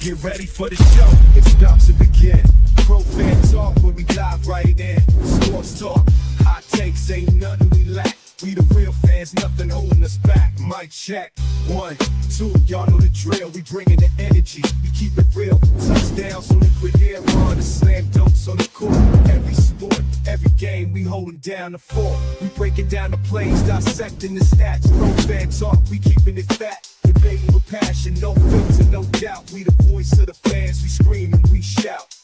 Get ready for the show, it's about to begin. Pro fan talk where we dive right in. Sports talk, hot takes, ain't nothing we lack. We the real fans, nothing holding us back. Mic check, 1, 2, y'all know the drill. We bringing the energy, we keep it real. Touchdowns on liquid air, on the slam dunks on the court. Every sport, every game, we holding down the fort. We breaking down the plays, dissecting the stats. Pro fan talk, we keeping it fat. Debating with passion, no filter, no doubt. We the voice of the fans, we scream and we shout.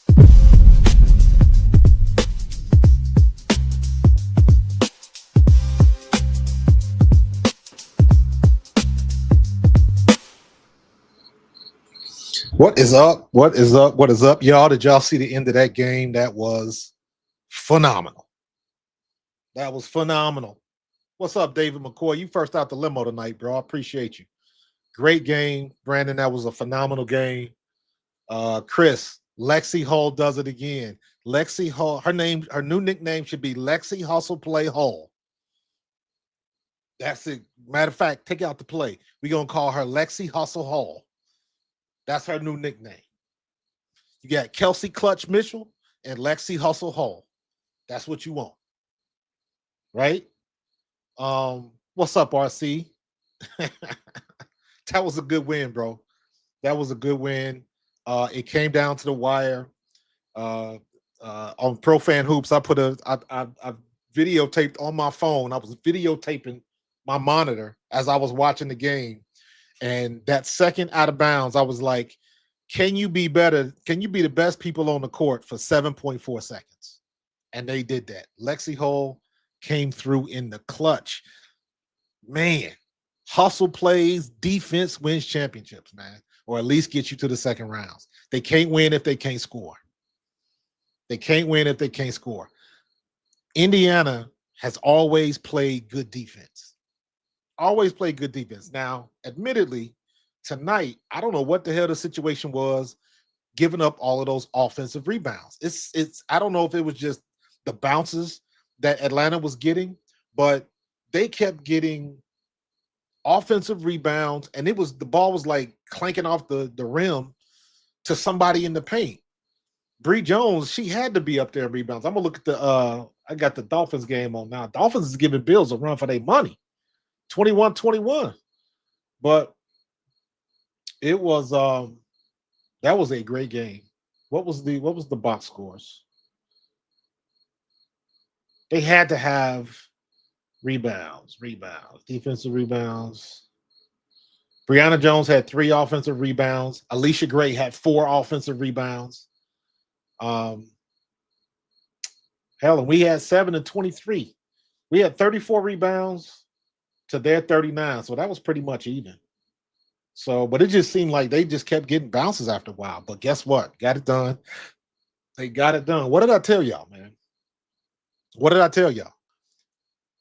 What is up? What is up? What is up, y'all? Did y'all see the end of that game? That was phenomenal. That was phenomenal. What's up, David McCoy? You first out the limo tonight, bro. I appreciate you. Great game, Brandon. That was a phenomenal game. Chris, Lexie Hull does it again. Lexie Hull, her new nickname should be Lexie Hustle Play Hull. That's it. Matter of fact, take out the play. We're gonna call her Lexie Hustle Hull. That's her new nickname. You got Kelsey Clutch Mitchell and Lexie Hustle Hull. That's what you want. Right? What's up, RC? That was a good win, bro. That was a good win. It came down to the wire. On Pro Fan Hoops, I videotaped on my phone. I was videotaping my monitor as I was watching the game. And that second out of bounds, I was like, can you be better? Can you be the best people on the court for 7.4 seconds? And they did that. Lexie Hull came through in the clutch. Man, hustle plays, defense wins championships, man, or at least get you to the second rounds. They can't win if they can't score. They can't win if they can't score. Indiana has always played good defense. Always played good defense. Now, admittedly, tonight, I don't know what the hell the situation was, giving up all of those offensive rebounds. It's I don't know if it was just the bounces that Atlanta was getting, but they kept getting offensive rebounds, and the ball was like clanking off the rim to somebody in the paint. Bree Jones, she had to be up there in rebounds. I'm gonna look at I got the Dolphins game on now. Dolphins is giving Bills a run for their money. 21-21. But it was that was a great game. What was the box scores? They had to have rebounds, defensive rebounds. Brianna Jones had 3 offensive rebounds. Alicia Gray had 4 offensive rebounds. Hell, and we had 7 and 23. We had 34 rebounds to their 39. So that was pretty much even. So, but it just seemed like they just kept getting bounces after a while. But guess what? Got it done. They got it done. What did I tell y'all, man? What did I tell y'all?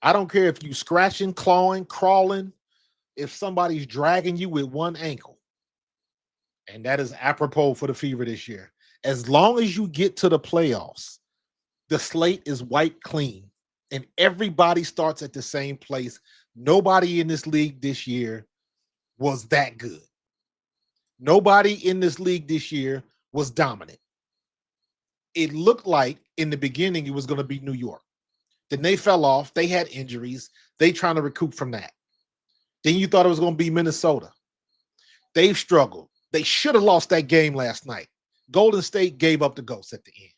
I don't care if you scratching, clawing, crawling, if somebody's dragging you with one ankle. And that is apropos for the Fever this year. As long as you get to the playoffs, the slate is wiped clean. And everybody starts at the same place. Nobody in this league this year was that good. Nobody in this league this year was dominant. It looked like in the beginning it was going to be New York. Then they fell off. They had injuries. They trying to recoup from that. Then you thought it was going to be Minnesota. They've struggled. They should have lost that game last night. Golden State gave up the ghost at the end.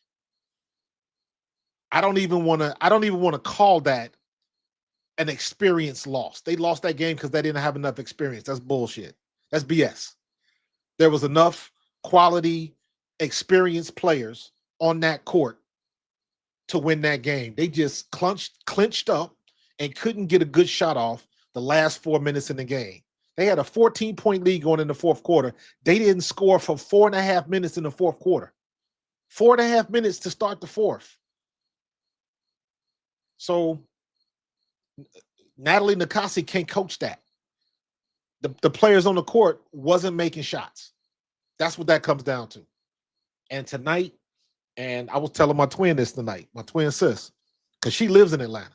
I don't even want to call that an experience loss. They lost that game because they didn't have enough experience. That's bullshit. That's BS. There was enough quality, experienced players on that court to win that game. They just clinched up and couldn't get a good shot off the last 4 minutes in the game. They had a 14-point lead going in the fourth quarter. They didn't score for 4.5 minutes in the fourth quarter. 4.5 minutes to start the fourth. So Natalie Nakasi can't coach that. The players on the court wasn't making shots. That's what that comes down to. And tonight, and I was telling my twin this tonight, my twin sis, because she lives in Atlanta.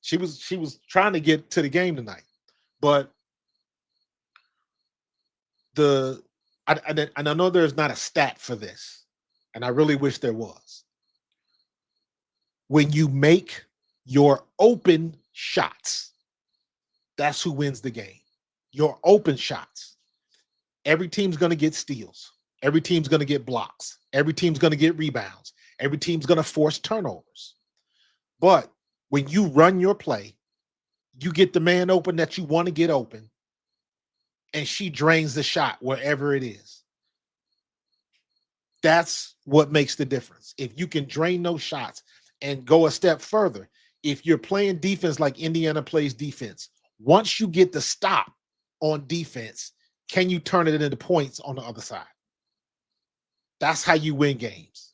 She was trying to get to the game tonight, but and I know there's not a stat for this, and I really wish there was. When you make your open shots, that's who wins the game. Your open shots. Every team's going to get steals. Every team's going to get blocks. Every team's going to get rebounds. Every team's going to force turnovers. But when you run your play, you get the man open that you want to get open, and she drains the shot wherever it is. That's what makes the difference. If you can drain those shots and go a step further, if you're playing defense like Indiana plays defense, once you get the stop on defense, can you turn it into points on the other side? That's how you win games.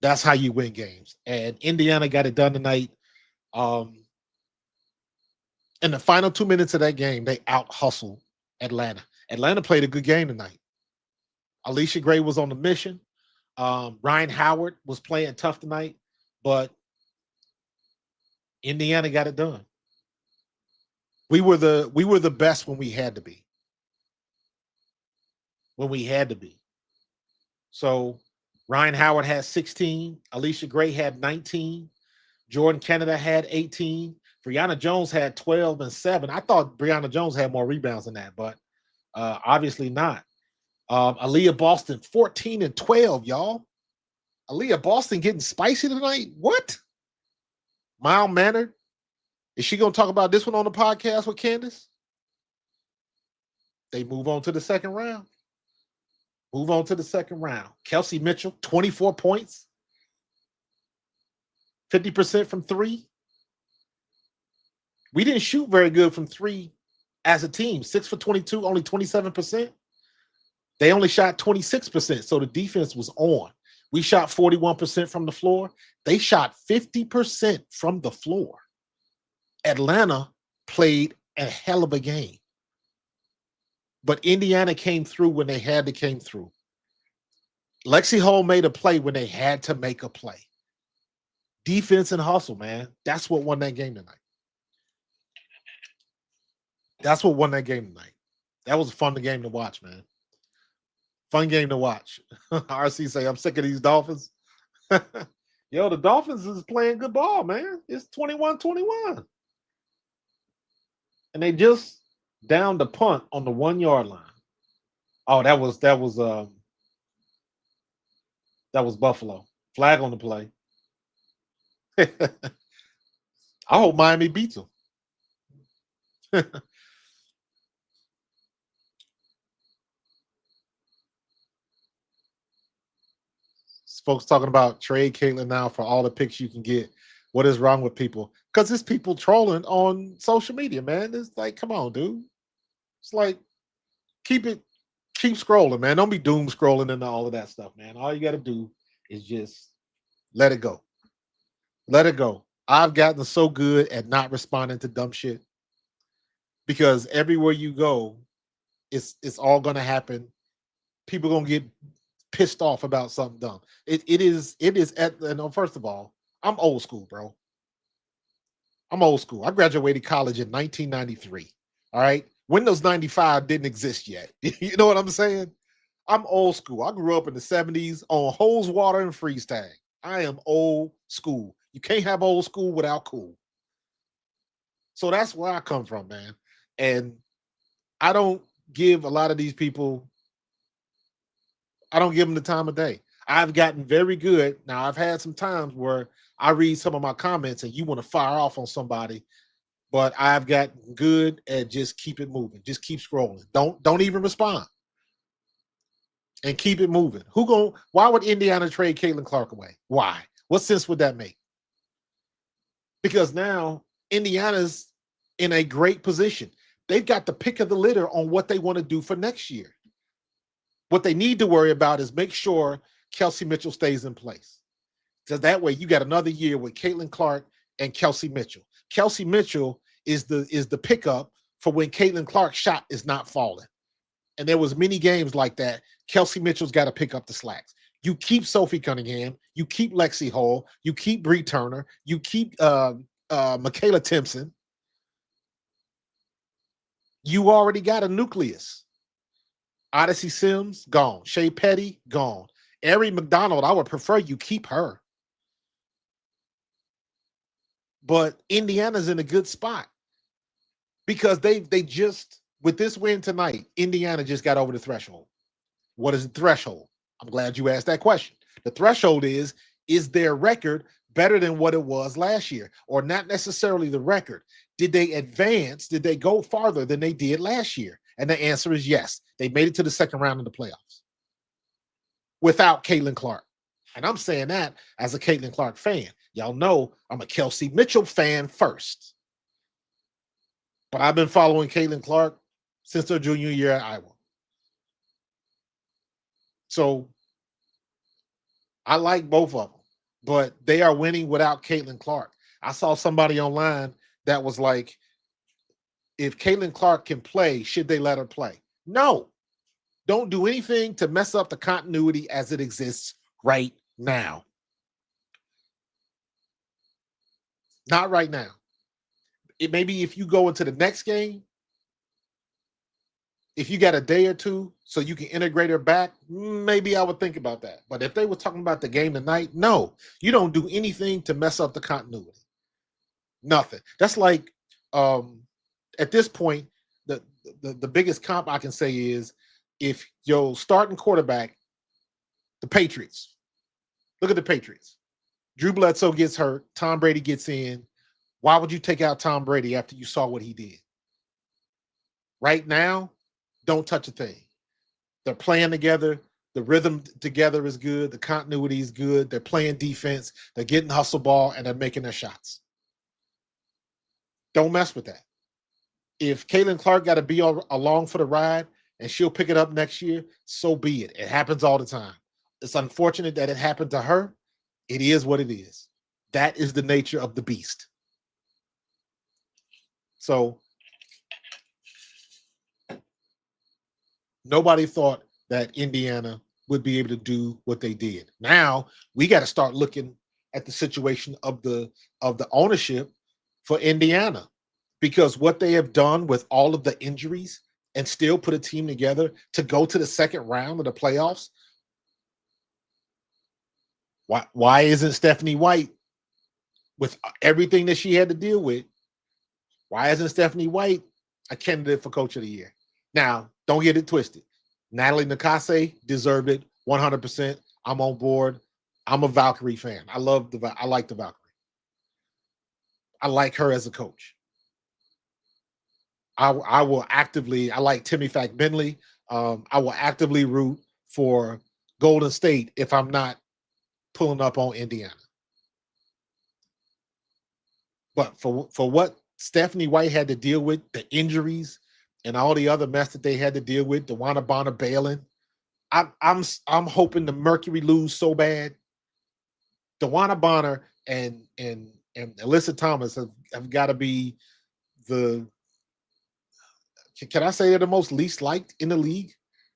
That's how you win games. And Indiana got it done tonight. In the final 2 minutes of that game, they out-hustled Atlanta. Atlanta played a good game tonight. Alicia Gray was on the mission. Ryan Howard was playing tough tonight, but Indiana got it done. We were the best when we had to be. When we had to be. So Ryan Howard had 16. Alicia Gray had 19. Jordan Canada had 18. Brianna Jones had 12 and 7. I thought Brianna Jones had more rebounds than that, but obviously not. Aaliyah Boston, 14 and 12, y'all. Aaliyah Boston getting spicy tonight? What? Mild-mannered? Is she going to talk about this one on the podcast with Candace? They move on to the second round. Move on to the second round. Kelsey Mitchell, 24 points. 50% from three. We didn't shoot very good from three as a team. 6 for 22, only 27%. They only shot 26%, so the defense was on. We shot 41% from the floor. They shot 50% from the floor. Atlanta played a hell of a game. But Indiana came through when they had to came through. Lexie Hull made a play when they had to make a play. Defense and hustle, man. That's what won that game tonight. That's what won that game tonight. That was a fun game to watch, man. Fun game to watch. RC say, I'm sick of these Dolphins. Yo, the Dolphins is playing good ball, man. It's 21-21. And they just downed the punt on the 1 yard line. Oh, that was Buffalo. Flag on the play. I hope Miami beats them. Folks talking about trade Caitlin now for all the picks you can get. What is wrong with people? Because it's people trolling on social media, man. It's like, come on, dude. It's like, keep scrolling, man. Don't be doom scrolling into all of that stuff, man. All you got to do is just let it go. Let it go. I've gotten so good at not responding to dumb shit because everywhere you go, it's all going to happen. People going to get pissed off about something dumb. It is first of all, I'm old school, bro. I'm old school. I graduated college in 1993. All right. Windows 95 didn't exist yet. You know what I'm saying? I'm old school. I grew up in the 70s on hose water and freeze tag. I am old school. You can't have old school without cool. So that's where I come from, man. And I don't give a lot of these people, I don't give them the time of day. I've gotten very good. Now, I've had some times where I read some of my comments and you want to fire off on somebody, but I've gotten good at just keep it moving. Just keep scrolling. Don't even respond. And keep it moving. Why would Indiana trade Caitlin Clark away? Why? What sense would that make? Because now Indiana's in a great position. They've got the pick of the litter on what they want to do for next year. What they need to worry about is make sure Kelsey Mitchell stays in place. So that way you got another year with Caitlin Clark and Kelsey Mitchell. Kelsey Mitchell is the pickup for when Caitlin Clark's shot is not falling. And there was many games like that. Kelsey Mitchell's got to pick up the slacks. You keep Sophie Cunningham. You keep Lexie Hull. You keep Bree Turner. You keep Michaela Timpson. You already got a nucleus. Odyssey Sims, gone. Shea Petty, gone. Ari McDonald, I would prefer you keep her. But Indiana's in a good spot because they just, with this win tonight, Indiana just got over the threshold. What is the threshold? I'm glad you asked that question. The threshold is their record better than what it was last year? Or not necessarily the record. Did they advance? Did they go farther than they did last year? And the answer is yes. They made it to the second round of the playoffs without Caitlin Clark. And I'm saying that as a Caitlin Clark fan. Y'all know I'm a Kelsey Mitchell fan first. But I've been following Caitlin Clark since her junior year at Iowa. So I like both of them, but they are winning without Caitlin Clark. I saw somebody online that was like, if Caitlin Clark can play, should they let her play? No. Don't do anything to mess up the continuity as it exists right now. Not right now. It maybe if you go into the next game, if you got a day or two so you can integrate her back, maybe I would think about that. But if they were talking about the game tonight, no, you don't do anything to mess up the continuity. Nothing. That's like at this point, the biggest comp I can say is if your starting quarterback, the Patriots, look at the Patriots. Drew Bledsoe gets hurt. Tom Brady gets in. Why would you take out Tom Brady after you saw what he did? Right now, don't touch a thing. They're playing together. The rhythm together is good. The continuity is good. They're playing defense. They're getting hustle ball, and they're making their shots. Don't mess with that. If Caitlin Clark got to be along for the ride and she'll pick it up next year, so be it. It happens all the time. It's unfortunate that it happened to her. It is what it is. That is the nature of the beast. So nobody thought that Indiana would be able to do what they did. Now we got to start looking at the situation of the ownership for Indiana, because what they have done with all of the injuries and still put a team together to go to the second round of the playoffs. Why isn't Stephanie White, with everything that she had to deal with, why isn't Stephanie White a candidate for Coach of the Year? Now, don't get it twisted. Natalie Nakase deserved it 100%. I'm on board. I'm a Valkyrie fan. I like the Valkyrie. I like her as a coach. I will actively, I like Timmy Fack-Bentley. I will actively root for Golden State if I'm not pulling up on Indiana. But for what Stephanie White had to deal with, the injuries and all the other mess that they had to deal with, DeWanna Bonner bailing, I'm hoping the Mercury lose so bad. DeWanna Bonner and Alyssa Thomas have got to be the, can I say they're the most least liked in the league?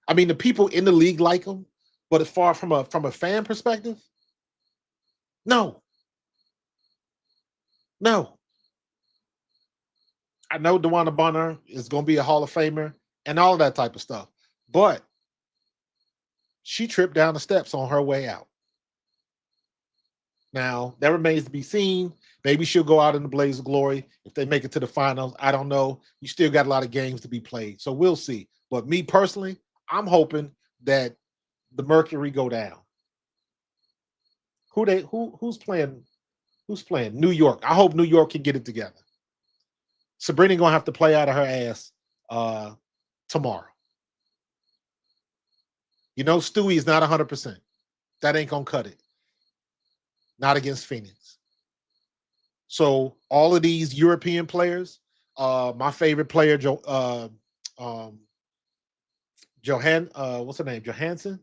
I mean, the people in the league like them, but as far from a fan perspective, no. I know DeWanna Bonner is going to be a Hall of Famer and all of that type of stuff, but she tripped down the steps on her way out. Now, that remains to be seen. Maybe she'll go out in the blaze of glory if they make it to the finals. I don't know. You still got a lot of games to be played, so we'll see. But me personally, I'm hoping that the Mercury go down. Who's playing? Who's playing? New York. I hope New York can get it together. Sabrina gonna have to play out of her ass tomorrow. You know, Stewie is not 100%. That ain't gonna cut it. Not against Phoenix. So all of these European players, my favorite player, what's her name? Johannes.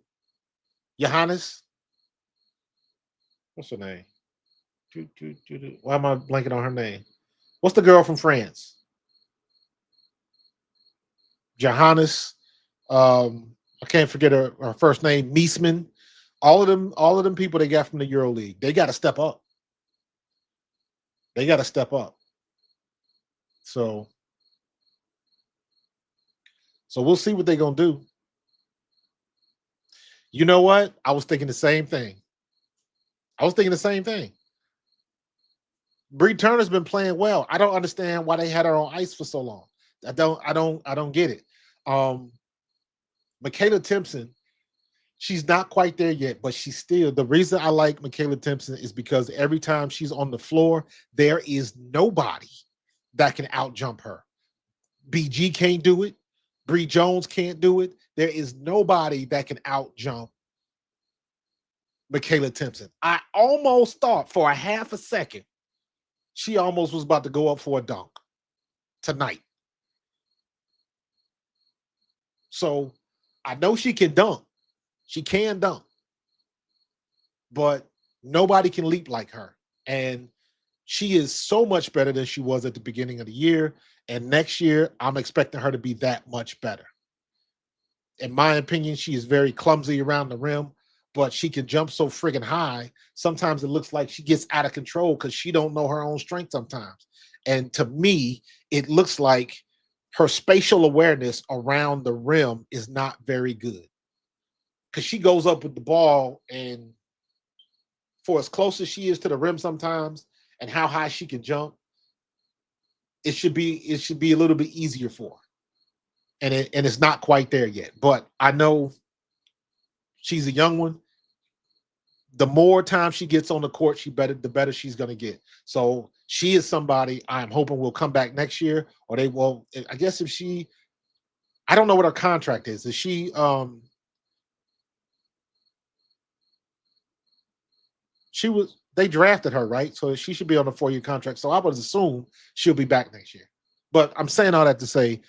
What's her name? Why am I blanking on her name? What's the girl from France? Johannes. I can't forget her first name. Niesman. All of them people they got from the Euro League. They got to step up. So we'll see what they're gonna do. You know what? I was thinking the same thing. Bree Turner's been playing well. I don't understand why they had her on ice for so long. I don't get it. Michaela Timpson, she's not quite there yet, but she's still the reason I like Michaela Timpson is because every time she's on the floor, there is nobody that can outjump her. BG can't do it. Bree Jones can't do it. There is nobody that can outjump Michaela Timpson. I almost thought for a half a second she almost was about to go up for a dunk tonight. So I know she can dunk. She can dunk. But nobody can leap like her. And she is so much better than she was at the beginning of the year. And next year, I'm expecting her to be that much better. In my opinion, she is very clumsy around the rim, but she can jump so friggin' high. Sometimes it looks like she gets out of control because she don't know her own strength sometimes. And to me, it looks like her spatial awareness around the rim is not very good. Because she goes up with the ball, and for as close as she is to the rim sometimes and how high she can jump, it should be a little bit easier for her. And it's not quite there yet. But I know she's a young one. The more time she gets on the court, the better she's going to get. So she is somebody I'm hoping will come back next year, or they will. I guess if she, I don't know what her contract is. Is she? They drafted her, right? So she should be on a 4-year contract. So I would assume she'll be back next year. But I'm saying all that to say,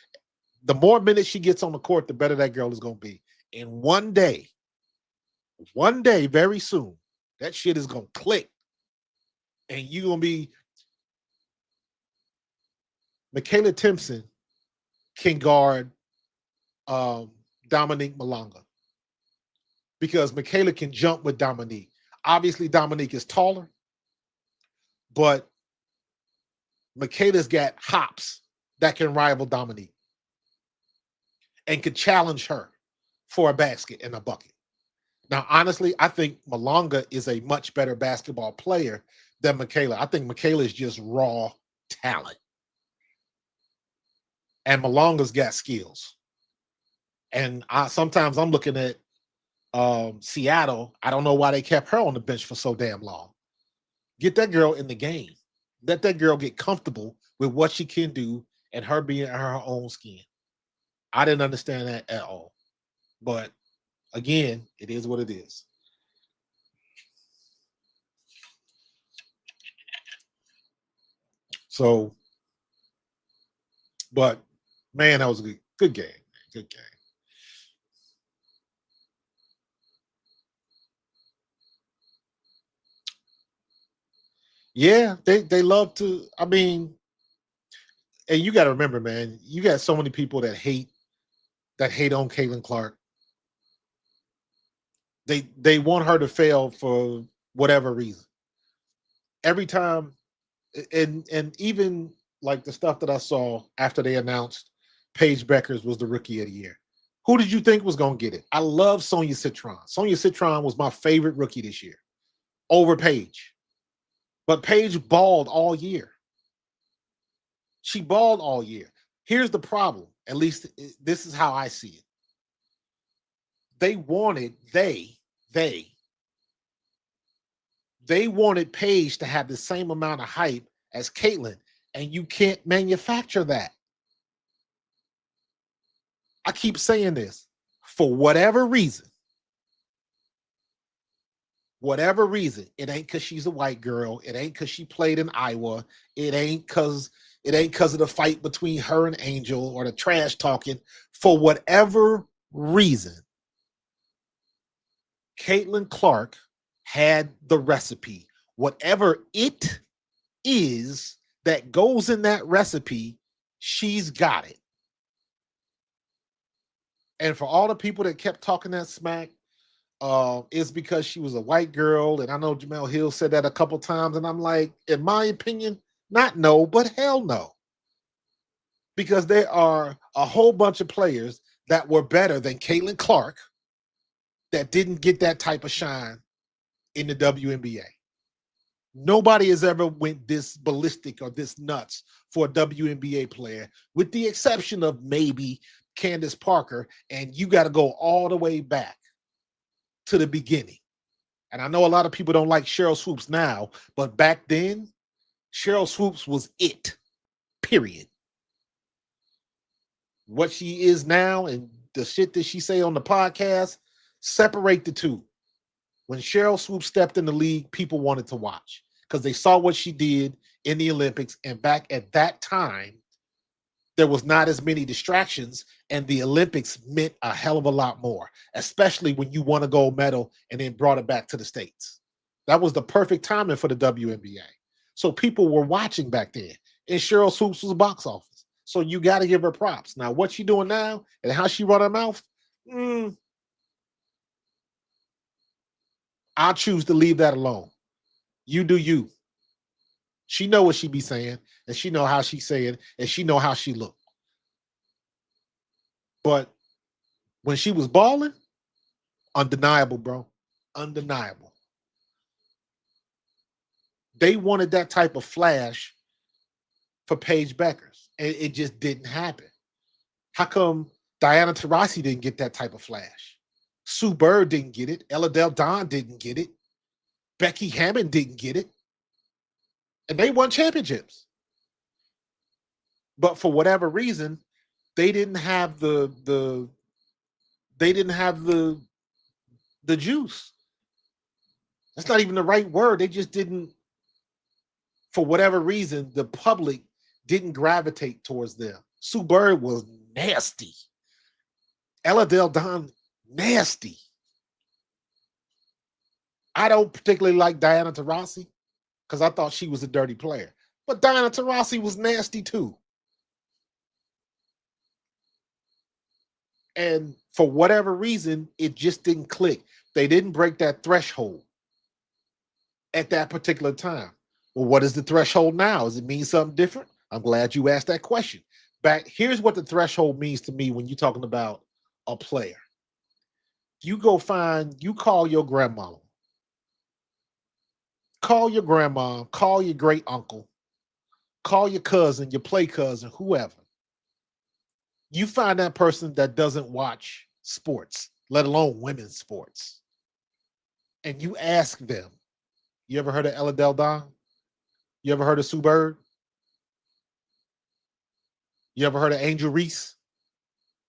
the more minutes she gets on the court, the better that girl is going to be. And one day, very soon, that shit is going to click. And you're going to be, Michaela Timpson can guard Dominique Malonga. Because Michaela can jump with Dominique. Obviously, Dominique is taller, but Michaela's got hops that can rival Dominique and could challenge her for a basket and a bucket. Now, honestly, I think Malonga is a much better basketball player than Michaela. I think Michaela is just raw talent. And Malonga's got skills. And sometimes I'm looking at Seattle. I don't know why they kept her on the bench for so damn long. Get that girl in the game. Let that girl get comfortable with what she can do and her being in her own skin. I didn't understand that at all. But again, it is what it is. So, but man, that was a good game. Good game. Yeah, they love to. I mean, and you got to remember, man, you got so many people that hate on Caitlin Clark. They want her to fail for whatever reason. Every time, and even like the stuff that I saw after they announced Paige Beckers was the rookie of the year. Who did you think was going to get it? I love Sonia Citron. Sonia Citron was my favorite rookie this year over Paige. But Paige balled all year. She balled all year. Here's the problem. At least this is how I see it. They wanted Paige to have the same amount of hype as Caitlin, and you can't manufacture that. I keep saying this. For whatever reason, it ain't because she's a white girl. It ain't because she played in Iowa. It ain't because of the fight between her and Angel or the trash talking. For whatever reason, Caitlin Clark had the recipe. Whatever it is that goes in that recipe, she's got it. And for all the people that kept talking that smack, it's because she was a white girl. And I know Jamel Hill said that a couple times. And I'm like, in my opinion, not no, but hell no. Because there are a whole bunch of players that were better than Caitlin Clark that didn't get that type of shine in the WNBA. Nobody has ever went this ballistic or this nuts for a WNBA player, with the exception of maybe Candace Parker, and you got to go all the way back to the beginning. And I know a lot of people don't like Cheryl Swoops now, but back then, Cheryl Swoops was it, period. What she is now and the shit that she say on the podcast, separate the two. When Cheryl Swoops stepped in the league, people wanted to watch because they saw what she did in the Olympics. And back at that time, there was not as many distractions, and the Olympics meant a hell of a lot more, especially when you won a gold medal and then brought it back to the States. That was the perfect timing for the WNBA. So people were watching back then, and Cheryl Swoops was box office. So you got to give her props. Now, what she doing now and how she run her mouth, I'll choose to leave that alone. You do you. She know what she be saying, and she know how she say it, and she know how she look. But when she was balling, undeniable, bro. Undeniable. They wanted that type of flash for Paige Beckers, and it just didn't happen. How come Diana Taurasi didn't get that type of flash? Sue Bird didn't get it. Ella Del Don didn't get it. Becky Hammond didn't get it. And they won championships. But for whatever reason, they didn't have the juice. That's not even the right word. They just didn't, for whatever reason, the public didn't gravitate towards them. Sue Bird was nasty. Ella Del Don, nasty. I don't particularly like Diana Taurasi because I thought she was a dirty player. But Diana Taurasi was nasty too. And for whatever reason, it just didn't click. They didn't break that threshold at that particular time. Well, what is the threshold now? Does it mean something different? I'm glad you asked that question. Here's what the threshold means to me when you're talking about a player. You call your grandmama. Call your grandma, call your great uncle, call your cousin, your play cousin, whoever. You find that person that doesn't watch sports, let alone women's sports. And you ask them, you ever heard of Ella Del Don? You ever heard of Sue Bird? You ever heard of Angel Reese?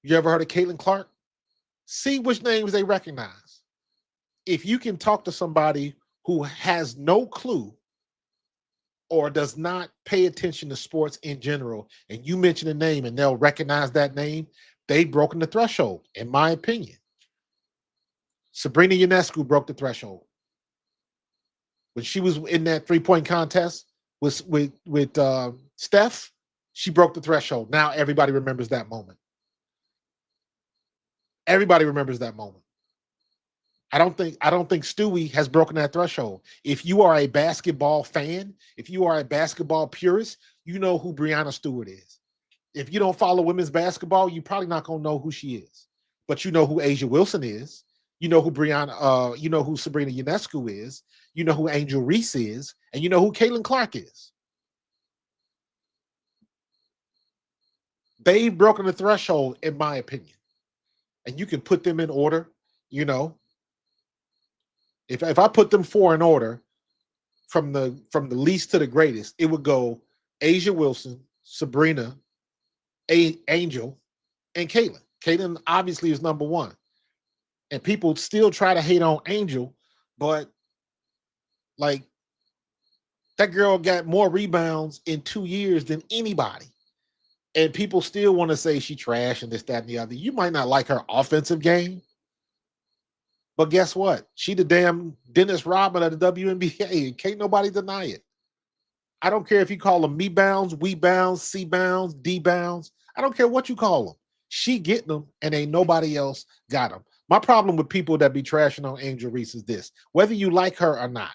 You ever heard of Caitlin Clark? See which names they recognize. If you can talk to somebody who has no clue or does not pay attention to sports in general, and you mention a name and they'll recognize that name, they've broken the threshold, in my opinion. Sabrina Ionescu broke the threshold. When she was in that three-point contest with Steph, she broke the threshold. Now everybody remembers that moment. Everybody remembers that moment. I don't think Stewie has broken that threshold. If you are a basketball fan, if you are a basketball purist, you know who Breanna Stewart is. If you don't follow women's basketball, you're probably not gonna know who she is. But you know who Asia Wilson is. You know who you know who Sabrina Ionescu is. You know who Angel Reese is, and you know who Caitlin Clark is. They've broken the threshold, in my opinion. And you can put them in order, you know. If I put them four in order from the least to the greatest, it would go Asia Wilson, Sabrina, Angel, and Caitlin. Caitlin obviously is number one. And people still try to hate on Angel, but like that girl got more rebounds in 2 years than anybody. And people still want to say she trash and this, that, and the other. You might not like her offensive game, but guess what? She the damn Dennis Rodman of the WNBA. Can't nobody deny it. I don't care if you call them me bounds, we bounds, C bounds, D bounds. I don't care what you call them. She getting them, and ain't nobody else got them. My problem with people that be trashing on Angel Reese is this: whether you like her or not,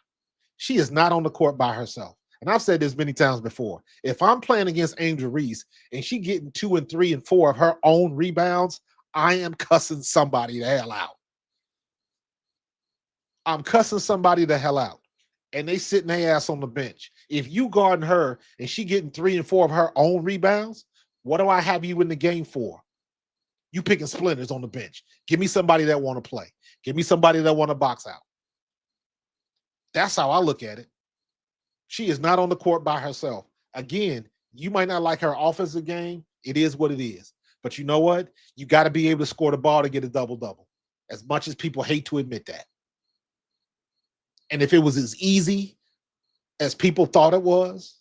she is not on the court by herself. And I've said this many times before. If I'm playing against Angel Reese and she getting 2 and 3 and 4 of her own rebounds, I am cussing somebody the hell out. I'm cussing somebody the hell out, and they sitting their ass on the bench. If you guarding her and she getting 3 and 4 of her own rebounds, what do I have you in the game for? You picking splinters on the bench. Give me somebody that want to play. Give me somebody that want to box out. That's how I look at it. She is not on the court by herself. Again, you might not like her offensive game. It is what it is. But you know what? You got to be able to score the ball to get a double-double, as much as people hate to admit that. And if it was as easy as people thought it was,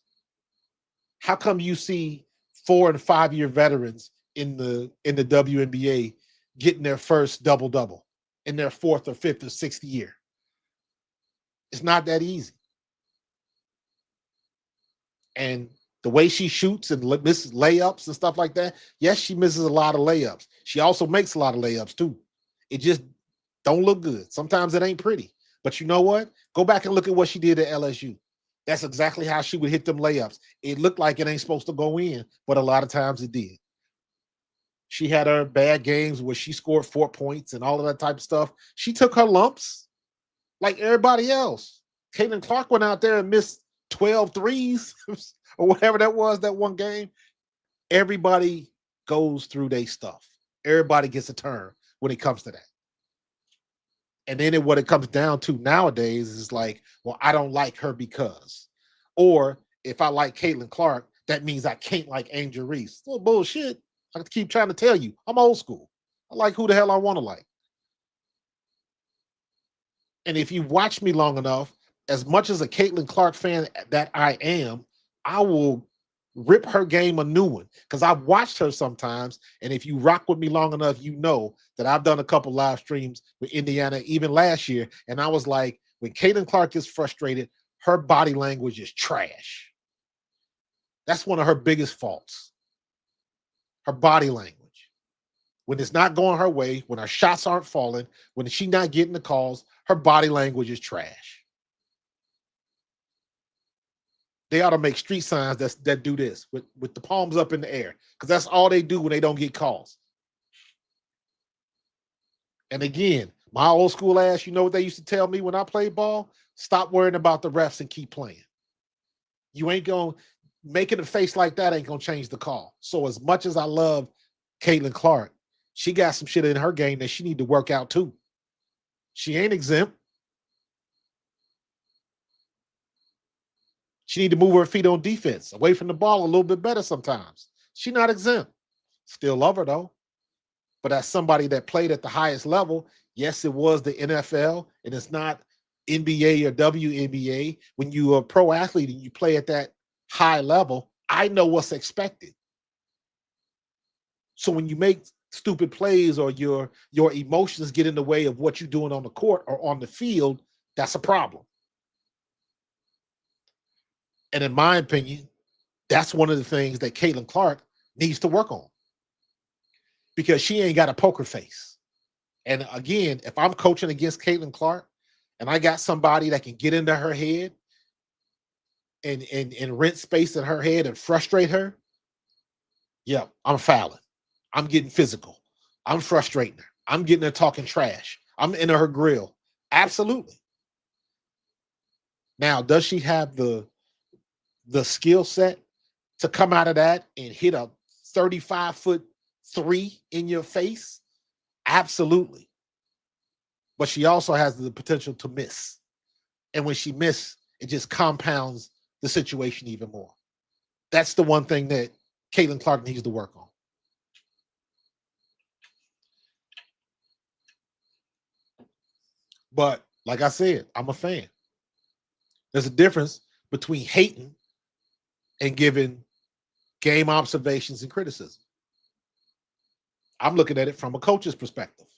how come you see 4 and 5 year veterans in the WNBA getting their first double-double in their 4th or 5th or 6th year? It's not that easy. And the way she shoots and misses layups and stuff like that, yes, she misses a lot of layups. She also makes a lot of layups too. It just don't look good. Sometimes it ain't pretty. But you know what? Go back and look at what she did at LSU. That's exactly how she would hit them layups. It looked like it ain't supposed to go in, but a lot of times it did. She had her bad games where she scored 4 points and all of that type of stuff. She took her lumps like everybody else. Caitlin Clark went out there and missed 12 threes or whatever that was that one game. Everybody goes through their stuff. Everybody gets a turn when it comes to that. And then what it comes down to nowadays is like, well, I don't like her because. Or if I like Caitlin Clark, that means I can't like Angel Reese. It's a little bullshit. I keep trying to tell you, I'm old school. I like who the hell I want to like. And if you've watched me long enough, as much as a Caitlin Clark fan that I am, I will rip her game a new one because I've watched her sometimes. And if you rock with me long enough, you know that I've done a couple live streams with Indiana even last year. And I was like, when Caitlin Clark is frustrated, her body language is trash. That's one of her biggest faults. Her body language. When it's not going her way, when her shots aren't falling, when she's not getting the calls, her body language is trash. They ought to make street signs that do this with the palms up in the air, because that's all they do when they don't get calls. And again, my old school ass, you know what they used to tell me when I played ball? Stop worrying about the refs and keep playing. You ain't going to making a face like that ain't going to change the call. So as much as I love Caitlin Clark, she got some shit in her game that she need to work out too. She ain't exempt. She need to move her feet on defense, away from the ball a little bit better sometimes. She's not exempt. Still love her though. But as somebody that played at the highest level, yes, it was the NFL, and it's not NBA or WNBA. When you're a pro athlete and you play at that high level, I know what's expected. So when you make stupid plays or your emotions get in the way of what you're doing on the court or on the field, that's a problem. And in my opinion, that's one of the things that Caitlin Clark needs to work on, because she ain't got a poker face. And again, if I'm coaching against Caitlin Clark and I got somebody that can get into her head and rent space in her head and frustrate her, yeah, I'm fouling. I'm getting physical. I'm frustrating her. I'm getting her talking trash. I'm into her grill. Absolutely. Now, does she have the skill set to come out of that and hit a 35-foot three in your face? Absolutely. But she also has the potential to miss. And when she misses, it just compounds the situation even more. That's the one thing that Caitlin Clark needs to work on. But like I said, I'm a fan. There's a difference between hating and giving game observations and criticism. I'm looking at it from a coach's perspective,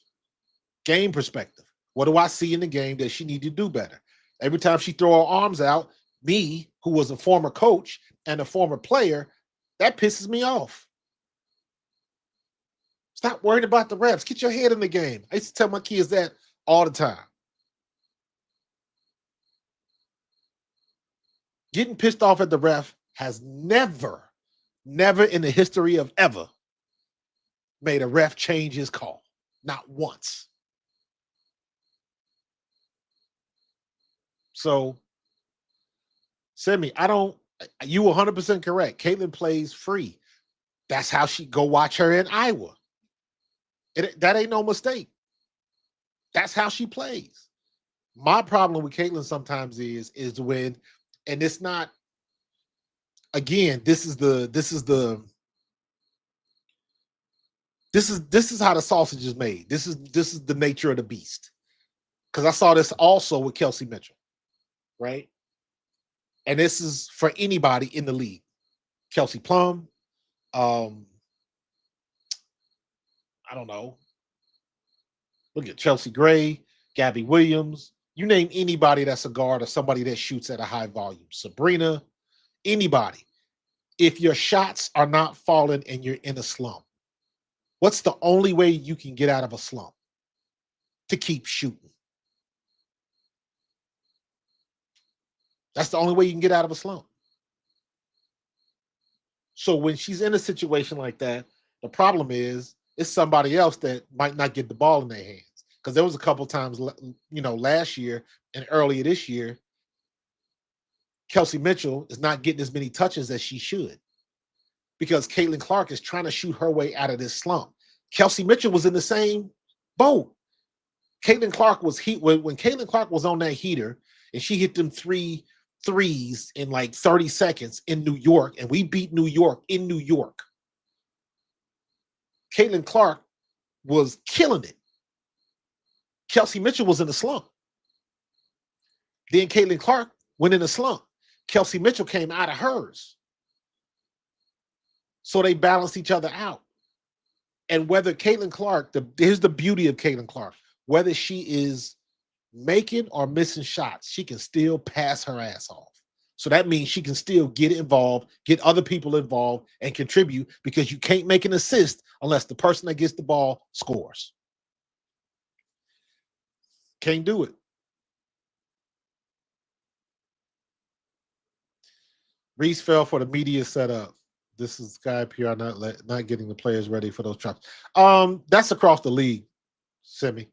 game perspective. What do I see in the game that she need to do better? Every time she throw her arms out, me, who was a former coach and a former player, that pisses me off. Stop worrying about the refs. Get your head in the game. I used to tell my kids that all the time. Getting pissed off at the ref has never in the history of ever made a ref change his call. Not once. So, Semi, you 100% correct. Caitlin plays free. That's how she go watch her in Iowa. That ain't no mistake. That's how she plays. My problem with Caitlin sometimes is when, and it's not, again, this is how the sausage is made. This is the nature of the beast. Because I saw this also with Kelsey Mitchell, right? And this is for anybody in the league. Kelsey Plum, I don't know. Look at Chelsea Gray, Gabby Williams. You name anybody that's a guard or somebody that shoots at a high volume. Sabrina, anybody. If your shots are not falling and you're in a slump, what's the only way you can get out of a slump? To keep shooting. That's the only way you can get out of a slump. So when she's in a situation like that, the problem is it's somebody else that might not get the ball in their hands. Because there was a couple times, last year and earlier this year, Kelsey Mitchell is not getting as many touches as she should because Caitlin Clark is trying to shoot her way out of this slump. Kelsey Mitchell was in the same boat. Caitlin Clark was when Caitlin Clark was on that heater and she hit them 3 threes in like 30 seconds in New York, and we beat New York in New York. Caitlin Clark was killing it. Kelsey Mitchell was in a slump. Then Caitlin Clark went in a slump. Kelsey Mitchell came out of hers. So they balanced each other out. And whether Caitlin Clark, here's the beauty of Caitlin Clark, whether she is making or missing shots, she can still pass her ass off. So that means she can still get involved, get other people involved, and contribute, because you can't make an assist unless the person that gets the ball scores. Can't do it. Reese fell for the media setup. This is Sky PR not getting the players ready for those trucks. That's across the league, Semi.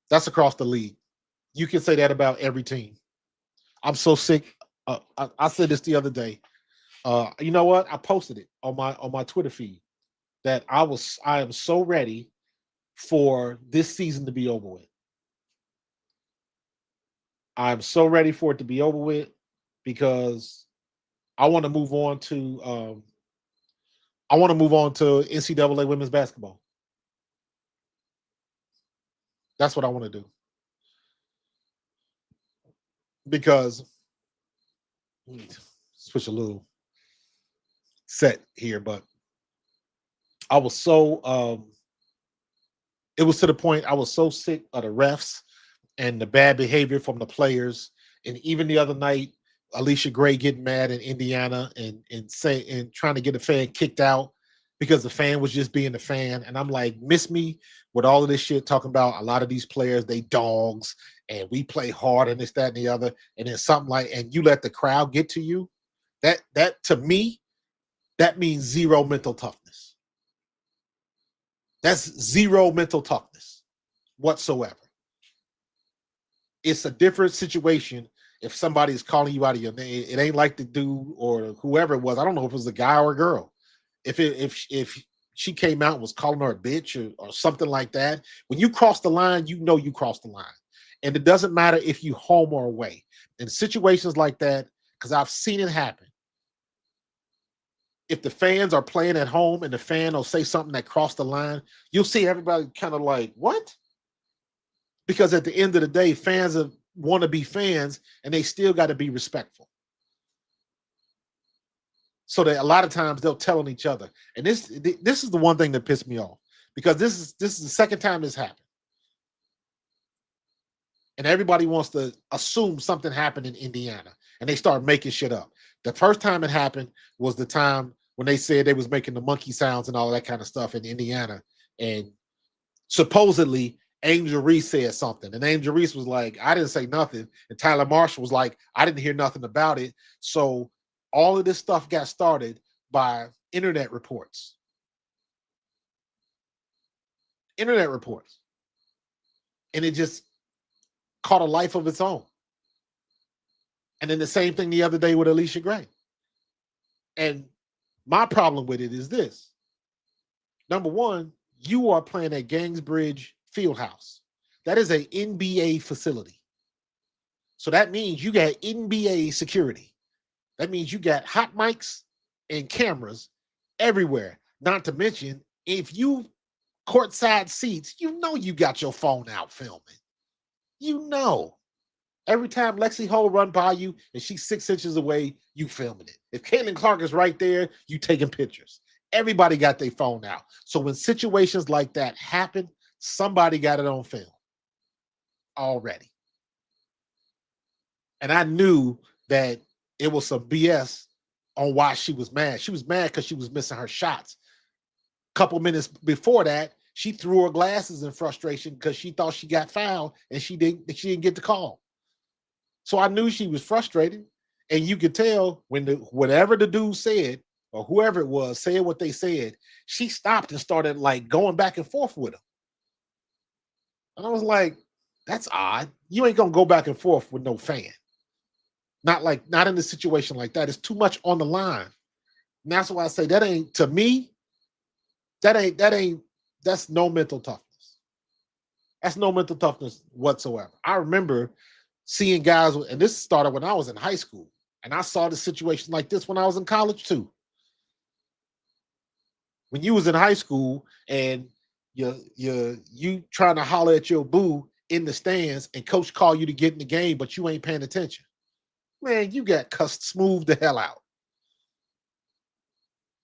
That's across the league. You can say that about every team. I'm so sick. I said this the other day. You know what? I posted it on my Twitter feed that I am so ready for this season to be over with. I'm so ready for it to be over with because I want to move on to NCAA women's basketball. That's what I want to do. Because switch a little set here, but I was so it was to the point I was so sick of the refs and the bad behavior from the players. And even the other night, Alicia Gray getting mad in Indiana and trying to get a fan kicked out because the fan was just being a fan. And I'm like, miss me with all of this shit talking about a lot of these players, they dogs and we play hard and this, that, and the other. And then something like, and you let the crowd get to you. That to me, that means zero mental toughness. That's zero mental toughness whatsoever. It's a different situation if somebody is calling you out of your name. It ain't like the dude or whoever it was. I don't know if it was a guy or a girl. If she came out and was calling her a bitch or something like that, when you cross the line, you know you crossed the line. And it doesn't matter if you home or away. In situations like that, because I've seen it happen. If the fans are playing at home and the fan will say something that crossed the line, you'll see everybody kind of like, what? Because at the end of the day, fans want to be fans and they still got to be respectful. So that a lot of times they'll tell on each other. And this is the one thing that pissed me off, because this is the second time this happened. And everybody wants to assume something happened in Indiana and they start making shit up. The first time it happened was the time when they said they was making the monkey sounds and all that kind of stuff in Indiana. And supposedly Angel Reese said something. And Angel Reese was like, I didn't say nothing. And Tyler Marshall was like, I didn't hear nothing about it. So all of this stuff got started by internet reports. Internet reports. And it just caught a life of its own. And then the same thing the other day with Alicia Gray. And my problem with it is this. Number one, you are playing at Gangsbridge Fieldhouse. That is an NBA facility. So that means you got NBA security. That means you got hot mics and cameras everywhere. Not to mention, if you courtside seats, you know you got your phone out filming. You know. Every time Lexie Hull run by you and she's 6 inches away, you filming it. If Caitlin Clark is right there, you taking pictures. Everybody got their phone out. So when situations like that happen, somebody got it on film already. And I knew that it was some BS on why she was mad. She was mad because she was missing her shots. A couple minutes before that, she threw her glasses in frustration because she thought she got fouled and she didn't get the call. So I knew she was frustrated, and you could tell when whatever the dude said or whoever it was said what they said, she stopped and started like going back and forth with him. And I was like, that's odd. You ain't gonna go back and forth with no fan. Not in a situation like that. It's too much on the line. And that's why I say that ain't, to me, that's no mental toughness. That's no mental toughness whatsoever. I remember seeing guys, and this started when I was in high school, and I saw the situation like this when I was in college too. When you was in high school and you trying to holler at your boo in the stands and coach call you to get in the game, but you ain't paying attention. Man, you got cussed smooth the hell out.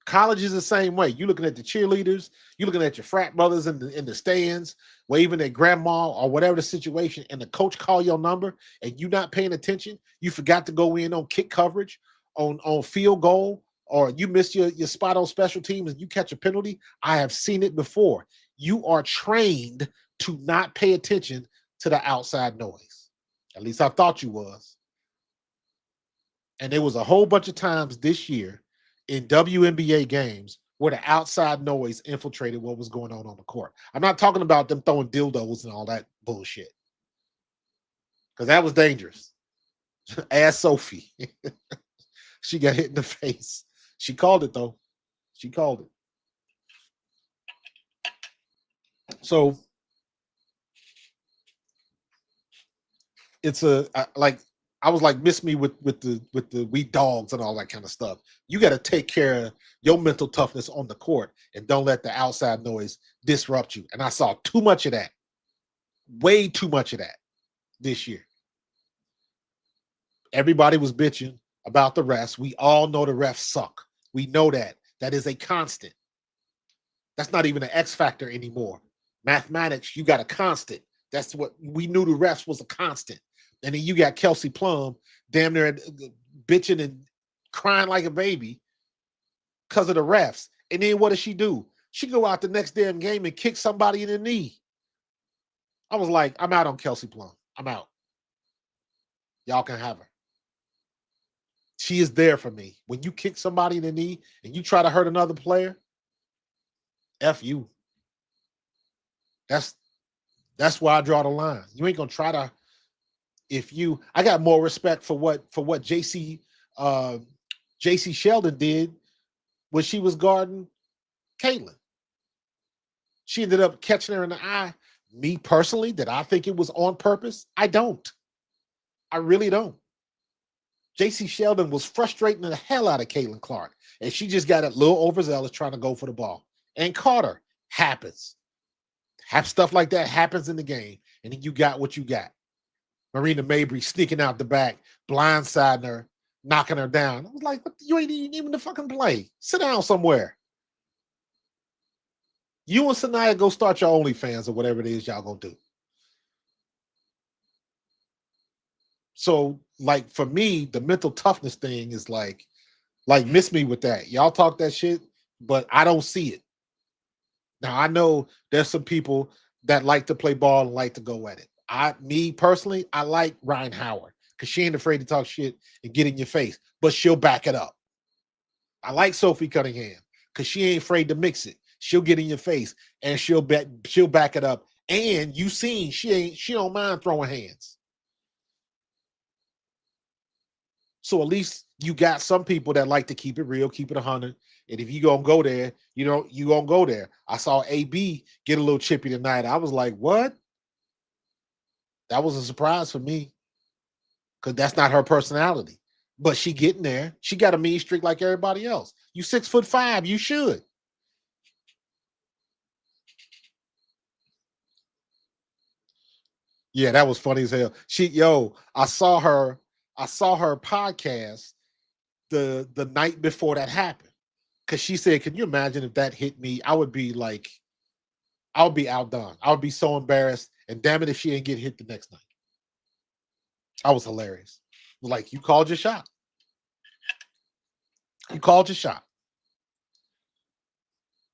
College is the same way. You looking at the cheerleaders, you looking at your frat brothers in the stands, waving at grandma or whatever the situation, and the coach call your number and you not paying attention. You forgot to go in on kick coverage, on field goal, or you missed your spot on special teams and you catch a penalty. I have seen it before. You are trained to not pay attention to the outside noise. At least I thought you was. And there was a whole bunch of times this year in WNBA games where the outside noise infiltrated what was going on the court. I'm not talking about them throwing dildos and all that bullshit, because that was dangerous. Ask Sophie. She got hit in the face. She called it, though. She called it. So it's I was like, miss me with the we dogs and all that kind of stuff. You got to take care of your mental toughness on the court and don't let the outside noise disrupt you. And I saw too much of that, way too much of that this year. Everybody was bitching about the refs. We all know the refs suck. We know that. That is a constant. That's not even an X factor anymore. Mathematics, you got a constant. That's what we knew, the refs was a constant. And then you got Kelsey Plum damn near bitching and crying like a baby because of the refs. And then what does she do? She go out the next damn game and kick somebody in the knee. I was like, I'm out on Kelsey Plum. I'm out. Y'all can have her. She is there for me. When you kick somebody in the knee and you try to hurt another player, F you. That's where I draw the line. You ain't gonna try to. I got more respect for what JC Sheldon did when she was guarding Caitlin. She ended up catching her in the eye. Me personally, did I think it was on purpose? I don't. I really don't. JC Sheldon was frustrating the hell out of Caitlin Clark, and she just got a little overzealous trying to go for the ball. And Carter happens. Stuff like that happens in the game, and then you got what you got. Marina Mabry sneaking out the back, blindsiding her, knocking her down. I was like, what, you ain't even the fucking play. Sit down somewhere. You and Sanaya go start your OnlyFans or whatever it is y'all gonna do. So, like, for me, the mental toughness thing is like miss me with that. Y'all talk that shit, but I don't see it. Now, I know there's some people that like to play ball and like to go at it. Me personally, I like Ryan Howard because she ain't afraid to talk shit and get in your face, but she'll back it up. I like Sophie Cunningham because she ain't afraid to mix it. She'll get in your face and she'll back it up. And you seen she don't mind throwing hands. So at least you got some people that like to keep it real, keep it 100. And if you gonna go there, you gonna go there. I saw AB get a little chippy tonight. I was like, what? That was a surprise for me because that's not her personality. But she getting there. She got a mean streak like everybody else. You 6'5", you should. Yeah, that was funny as hell. I saw her podcast the night before that happened. Cause she said, can you imagine if that hit me? I would be outdone. I would be so embarrassed. And damn it if she didn't get hit the next night. I was hilarious. Like, you called your shot. You called your shot.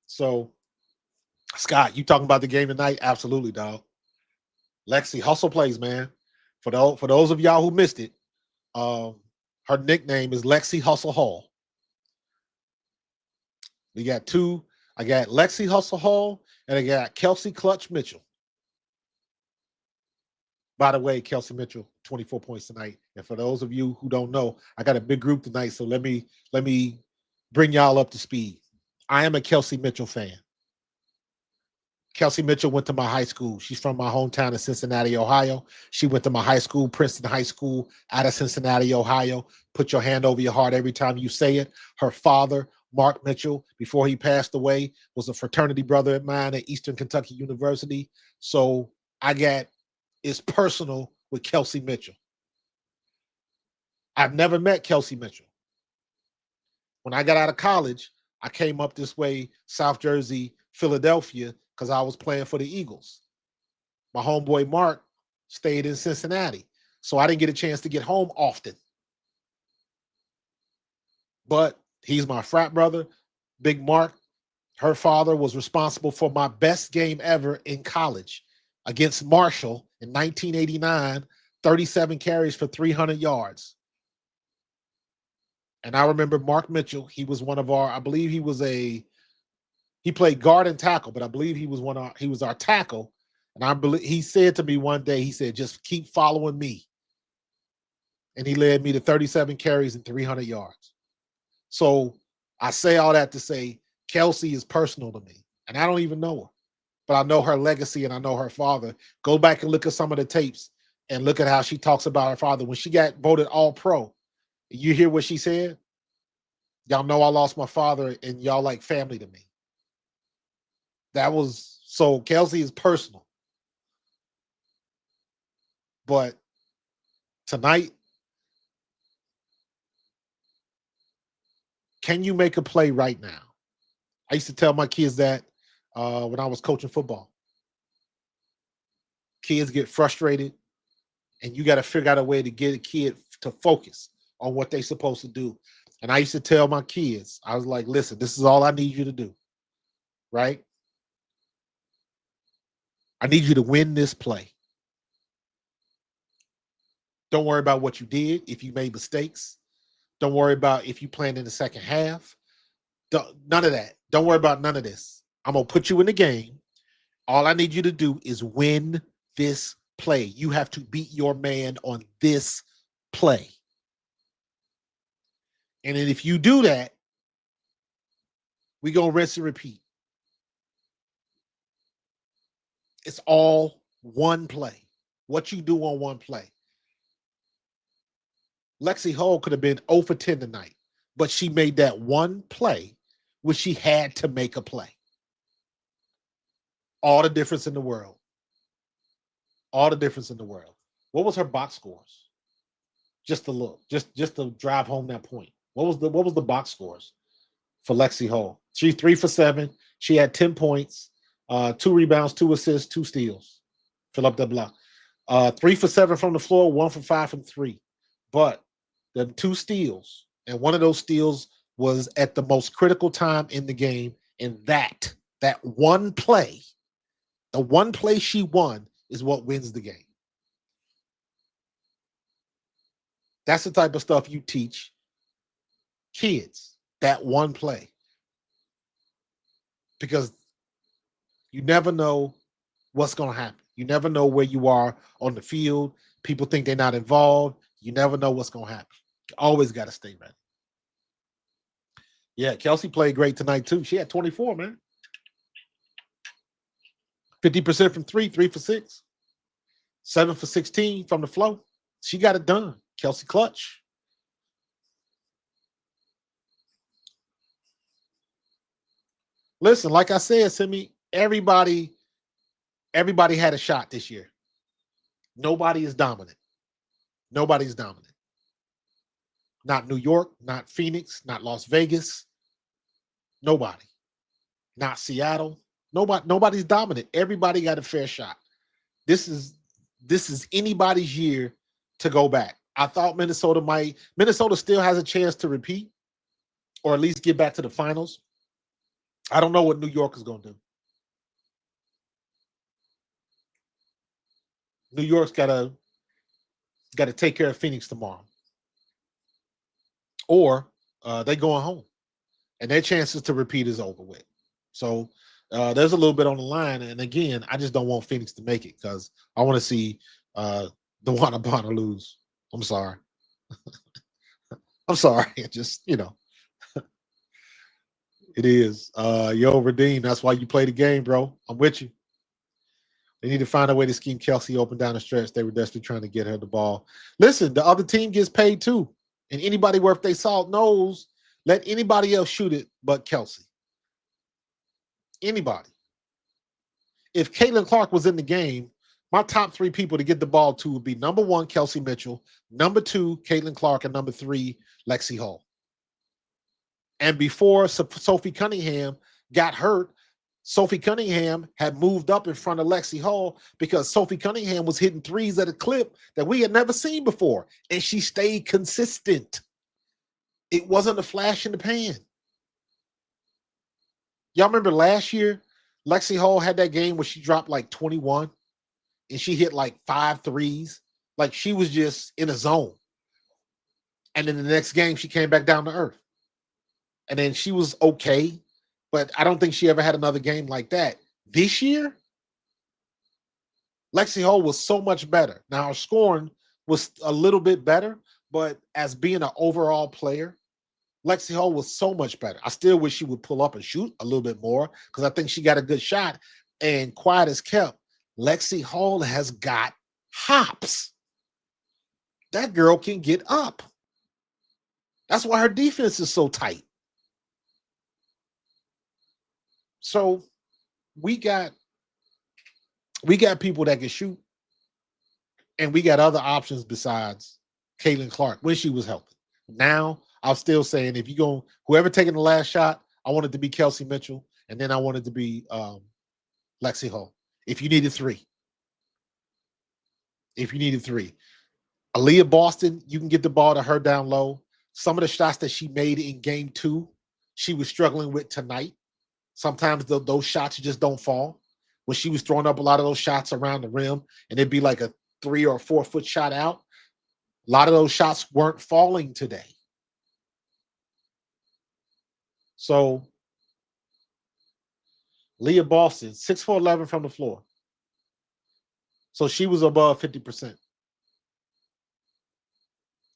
So, Scott, you talking about the game tonight? Absolutely, dog. Lexie Hustle plays, man. For those of y'all who missed it, her nickname is Lexie Hull. We got two. I got Lexie Hull and I got Kelsey Clutch Mitchell. By the way, Kelsey Mitchell, 24 points tonight. And for those of you who don't know, I got a big group tonight, so let me bring y'all up to speed. I am a Kelsey Mitchell fan. Kelsey Mitchell went to my high school. She's from my hometown of Cincinnati, Ohio. She went to my high school, Princeton High School, out of Cincinnati, Ohio. Put your hand over your heart every time you say it. Her father, Mark Mitchell, before he passed away, was a fraternity brother of mine at Eastern Kentucky University. So it's personal with Kelsey Mitchell. I've never met Kelsey Mitchell. When I got out of college, I came up this way, South Jersey, Philadelphia, because I was playing for the Eagles. My homeboy Mark stayed in Cincinnati, so I didn't get a chance to get home often. But he's my frat brother, Big Mark. Her father was responsible for my best game ever in college against Marshall in 1989, 37 carries for 300 yards. And I remember Mark Mitchell, he was one of our, I believe he played guard and tackle, but I believe he was our tackle. And I believe he said to me one day, he said, just keep following me. And he led me to 37 carries and 300 yards. So I say all that to say Kelsey is personal to me. And I don't even know her, but I know her legacy and I know her father. Go back and look at some of the tapes and look at how she talks about her father. When she got voted All-Pro, you hear what she said? Y'all know I lost my father and y'all like family to me. So Kelsey is personal. But tonight, can you make a play right now? I used to tell my kids that when I was coaching football. Kids get frustrated, and you got to figure out a way to get a kid to focus on what they're supposed to do. And I used to tell my kids, I was like, listen, this is all I need you to do, right? I need you to win this play. Don't worry about what you did, if you made mistakes. Don't worry about if you planned in the second half. None of that. Don't worry about none of this. I'm going to put you in the game. All I need you to do is win this play. You have to beat your man on this play. And then if you do that, we're going to rinse and repeat. It's all one play. What you do on one play. Lexie Hull could have been 0 for 10 tonight, but she made that one play which she had to make a play. All the difference in the world. All the difference in the world. What was her box scores? Just to look, just to drive home that point. What was the box scores for Lexie Hull? She's 3 for 7. She had 10 points, 2 rebounds, 2 assists, 2 steals. Fill up that block. 3 for 7 from the floor, 1 for 5 from 3. But the 2 steals, and one of those steals was at the most critical time in the game. And that one play, the one play she won is what wins the game. That's the type of stuff you teach kids, that one play. Because you never know what's going to happen. You never know where you are on the field. People think they're not involved. You never know what's going to happen. Always got to stay ready. Yeah, Kelsey played great tonight too. She had 24, man. 50% from three, 3 for 6, 7 for 16 from the flow. She got it done. Kelsey clutch. Listen, like I said, Simi, everybody had a shot this year. Nobody is dominant. Nobody's dominant. Not New York, not Phoenix, not Las Vegas. Nobody. Not Seattle. Nobody's dominant. Everybody got a fair shot. This is anybody's year to go back. I thought Minnesota still has a chance to repeat or at least get back to the finals. I don't know what New York is going to do. New York's got to take care of Phoenix tomorrow. Or they going home. And their chances to repeat is over with. So there's a little bit on the line. And again, I just don't want Phoenix to make it because I want to see DeWanna Bonner lose. I'm sorry. I'm sorry. It just, it is. Yo, Redeem, that's why you play the game, bro. I'm with you. They need to find a way to scheme Kelsey open down the stretch. They were desperately trying to get her the ball. Listen, the other team gets paid too. And anybody worth their salt knows, let anybody else shoot it but Kelsey. Anybody. If Caitlin Clark was in the game, my top 3 people to get the ball to would be number 1, Kelsey Mitchell, number 2, Caitlin Clark, and number 3, Lexie Hull. And before Sophie Cunningham got hurt, Sophie Cunningham had moved up in front of Lexie Hull because Sophie Cunningham was hitting threes at a clip that we had never seen before. And she stayed consistent. It wasn't a flash in the pan. Y'all remember last year, Lexie Hull had that game where she dropped like 21 and she hit like 5 threes. Like she was just in a zone. And then the next game, she came back down to earth. And then she was okay. But I don't think she ever had another game like that. This year, Lexie Hull was so much better. Now, her scoring was a little bit better, but as being an overall player, Lexie Hull was so much better. I still wish she would pull up and shoot a little bit more because I think she got a good shot. And quiet as kept, Lexie Hull has got hops. That girl can get up. That's why her defense is so tight. So we got people that can shoot, and we got other options besides Caitlin Clark when she was healthy. Now I'm still saying if you go whoever taking the last shot, I want it to be Kelsey Mitchell, and then I want it to be Lexie Hull. If you needed 3. Aaliyah Boston, you can get the ball to her down low. Some of the shots that she made in game 2, she was struggling with tonight. Sometimes those shots just don't fall. When she was throwing up a lot of those shots around the rim, and it'd be like a 3 or 4 foot shot out, a lot of those shots weren't falling today. So, Leah Boston, 6 for 11 from the floor. So she was above 50%.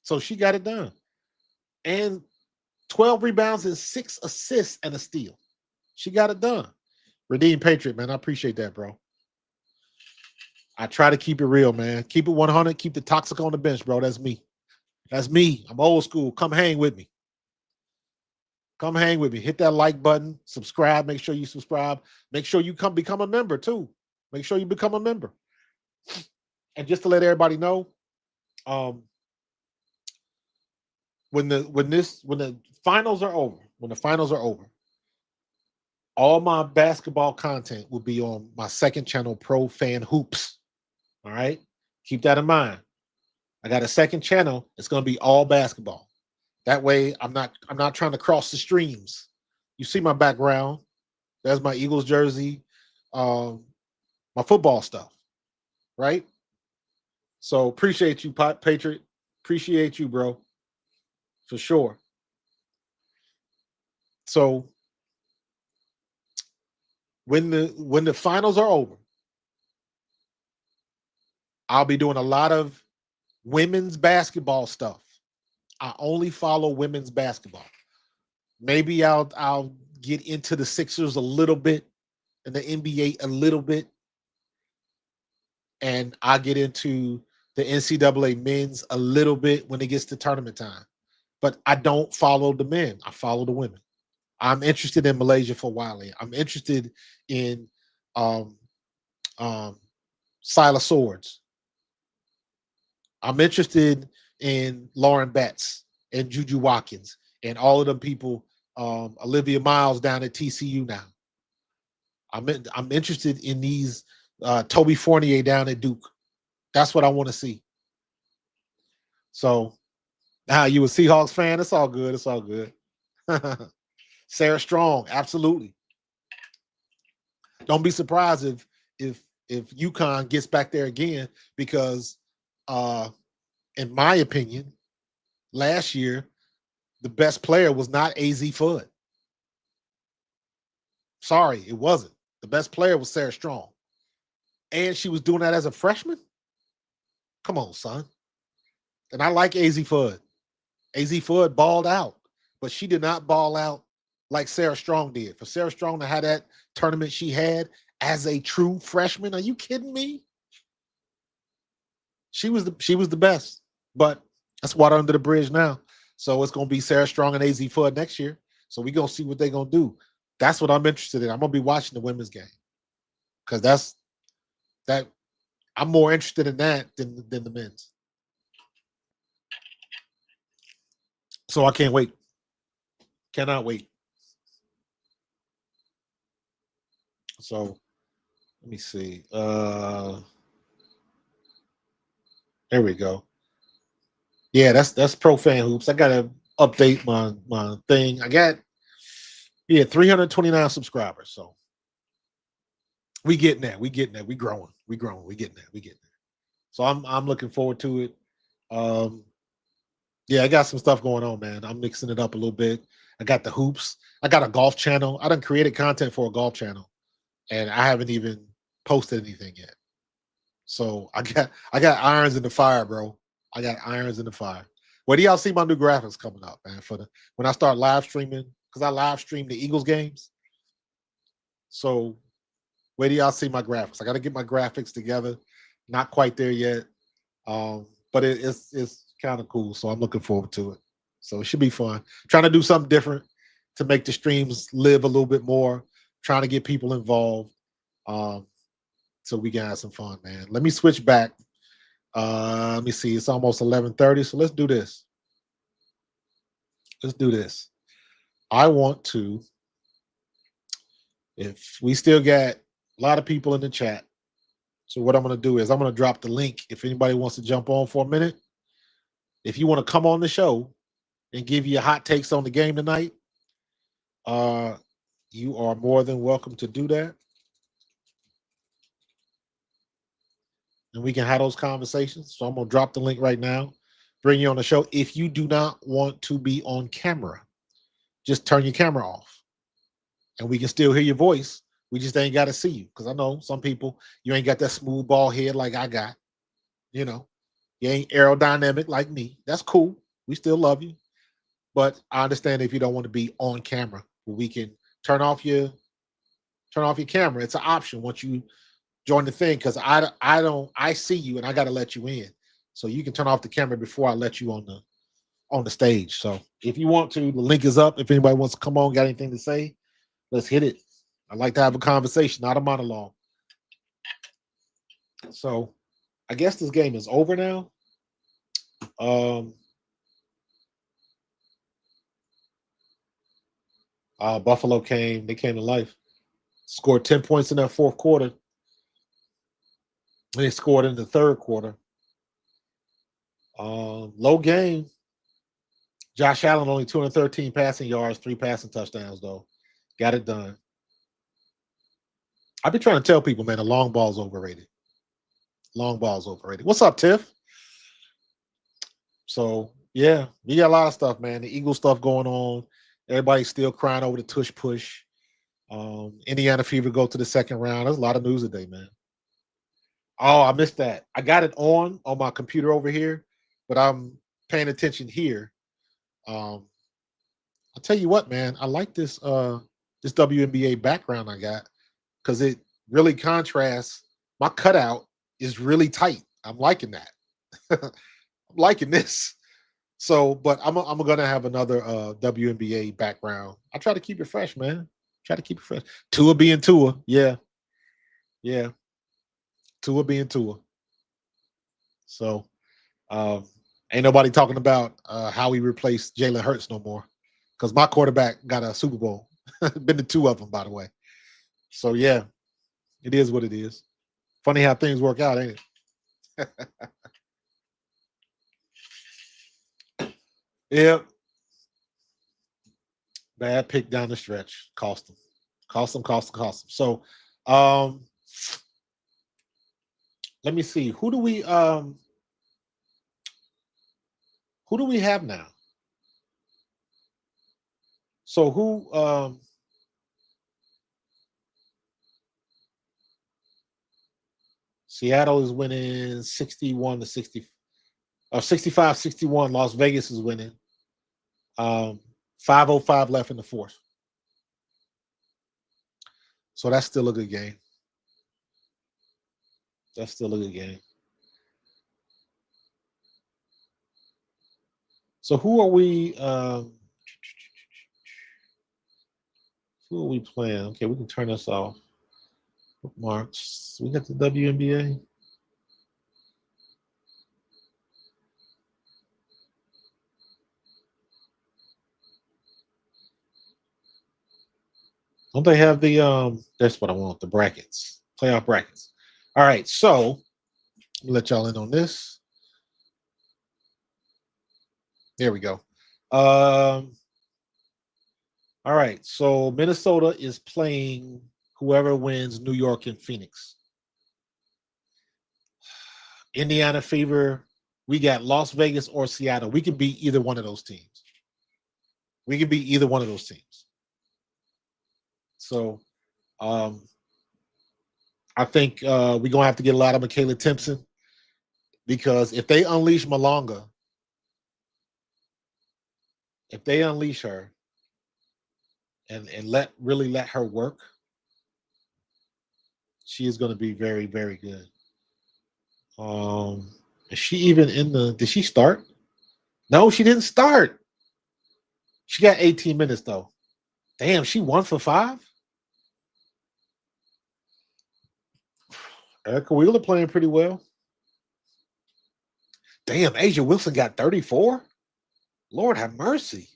So she got it done. And 12 rebounds and 6 assists and a steal. She got it done. Redeem Patriot, man. I appreciate that, bro. I try to keep it real, man. Keep it 100. Keep the toxic on the bench, bro. That's me. That's me. I'm old school. Come hang with me. Come hang with me. Hit that like button. Subscribe. Make sure you subscribe. Make sure you become a member, too. Make sure you become a member. And just to let everybody know, when the finals are over, all my basketball content will be on my second channel, Pro Fan Hoops. All right? Keep that in mind. I got a second channel. It's going to be all basketball. That way, I'm not trying to cross the streams. You see my background. There's my Eagles jersey, my football stuff, right? So appreciate you, Patriot. Appreciate you, bro, for sure. So when the finals are over, I'll be doing a lot of women's basketball stuff I only follow women's basketball. Maybe I'll get into the Sixers a little bit and the NBA a little bit, and I get into the NCAA men's a little bit when it gets to tournament time. But I don't follow the men. I follow the women. I'm interested in Malaysia for Wiley. I'm interested in um, Silas Swords. I'm interested in Lauren Betts and Juju Watkins and all of them people. Olivia Miles down at TCU now. I'm interested in these Toby Fournier down at Duke. That's what I want to see. So, you a Seahawks fan? It's all good. It's all good. Sarah Strong, absolutely. Don't be surprised if UConn gets back there again, because in my opinion, last year the best player was not AZ Fudd. Sorry, it wasn't. The best player was Sarah Strong. And she was doing that as a freshman? Come on, son. And I like AZ Fudd. AZ Fudd balled out, but she did not ball out like Sarah Strong did. For Sarah Strong to have that tournament she had as a true freshman, are you kidding me? She was the best. But that's water under the bridge now. So it's going to be Sarah Strong and AZ Fudd next year. So we're going to see what they're going to do. That's what I'm interested in. I'm going to be watching the women's game, because I'm more interested in that than the men's. So I can't wait. Cannot wait. So let me see. There we go. Yeah, that's Pro Fan Hoops. I gotta update my thing. I got 329 subscribers. So we getting there. We getting there. We growing. We growing. We getting there. We getting there. So I'm looking forward to it. Yeah, I got some stuff going on, man. I'm mixing it up a little bit. I got the hoops. I got a golf channel. I done created content for a golf channel, and I haven't even posted anything yet. So I got irons in the fire, bro. I got irons in the fire. Where do y'all see my new graphics coming up, man? When I start live streaming, because I live stream the Eagles games. So where do y'all see my graphics? I got to get my graphics together. Not quite there yet, but it's kind of cool. So I'm looking forward to it. So it should be fun. Trying to do something different to make the streams live a little bit more. Trying to get people involved, so we can have some fun, man. Let me switch back. Let me see. It's almost 11:30, so let's do this. Let's do this. I want to, if we still got a lot of people in the chat, so what I'm going to do is I'm going to drop the link if anybody wants to jump on for a minute. If you want to come on the show and give your hot takes on the game tonight, you are more than welcome to do that. And we can have those conversations. So I'm going to drop the link right now, bring you on the show. If you do not want to be on camera, just turn your camera off and we can still hear your voice. We just ain't got to see you, because I know some people, you ain't got that smooth ball head like I got. You know, you ain't aerodynamic like me. That's cool. We still love you. But I understand if you don't want to be on camera. We can turn off your camera. It's an option once you join the thing, because I see you and I got to let you in. So you can turn off the camera before I let you on the stage. So if you want to, the link is up. If anybody wants to come on, got anything to say, let's hit it. I like to have a conversation, not a monologue. So I guess this game is over now. Buffalo came to life. Scored 10 points in that fourth quarter. They scored in the third quarter. Low game. Josh Allen only 213 passing yards, 3 passing touchdowns, though. Got it done. I've been trying to tell people, man, the long ball's overrated. Long ball's overrated. What's up, Tiff? So, yeah, we got a lot of stuff, man. The Eagles stuff going on. Everybody's still crying over the tush push. Indiana Fever go to the second round. There's a lot of news today, man. Oh, I missed that. I got it on my computer over here, but I'm paying attention here. I'll tell you what, man. I like this WNBA background I got because it really contrasts. My cutout is really tight. I'm liking that. I'm liking this. So, but I'm gonna have another WNBA background. I try to keep it fresh, man. Try to keep it fresh. Tua being Tua, yeah, yeah. Tua being Tua. So, um, ain't nobody talking about how we replace Jalen Hurts no more because my quarterback got a Super Bowl. Been to two of them, by the way. So yeah, it is what it is. Funny how things work out, ain't it? Yep. Bad pick down the stretch. Cost them. Cost them, cost them, cost them. So let me see. Who do we have now? So who Seattle is winning 61 to 60 65-61. Las Vegas is winning. 5:05 left in the fourth. So that's still a good game. That's still a good game. So who are we playing? Okay, we can turn this off. Bookmarks. We got the WNBA. Don't they have the that's what I want, the brackets. Playoff brackets. All right, so let y'all in on this. There we go. All right, so Minnesota is playing whoever wins New York and Phoenix. Indiana Fever, we got Las Vegas or Seattle. We can beat either one of those teams. We can beat either one of those teams. So I think we're gonna have to get a lot of Michaela Timpson because if they unleash Malonga, if they unleash her and let her work, she is going to be very, very good. Is she even in the? Did she start? No, she didn't start. She got 18 minutes though. Damn, she 1 for 5. Erica Wheeler playing pretty well. Damn, Asia Wilson got 34. Lord have mercy.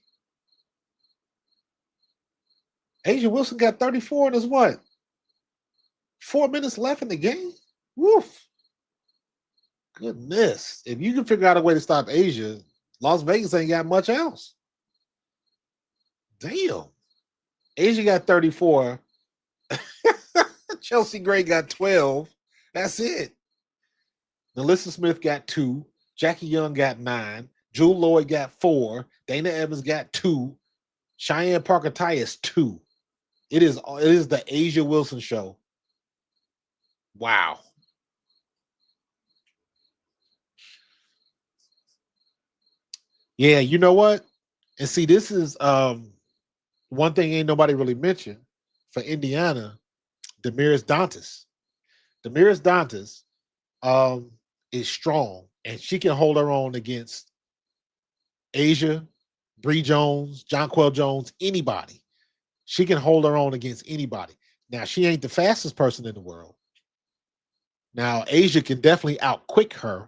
Asia Wilson got 34 and there's what? 4 minutes left in the game? Woof. Goodness. If you can figure out a way to stop Asia, Las Vegas ain't got much else. Damn. Asia got 34. Chelsea Gray got 12. That's it. Melissa Smith got 2. Jackie Young got 9. Jewel Lloyd got 4. Dana Evans got 2. Cheyenne Parker Tyus 2. It is the Asia Wilson show. Wow. Yeah, you know what? And see, this is one thing ain't nobody really mentioned for Indiana. Damiris Dantas. Damiris Dantas is strong, and she can hold her own against Asia, Bree Jones, Jonquel Jones, anybody. She can hold her own against anybody. Now, she ain't the fastest person in the world. Now, Asia can definitely outquick her,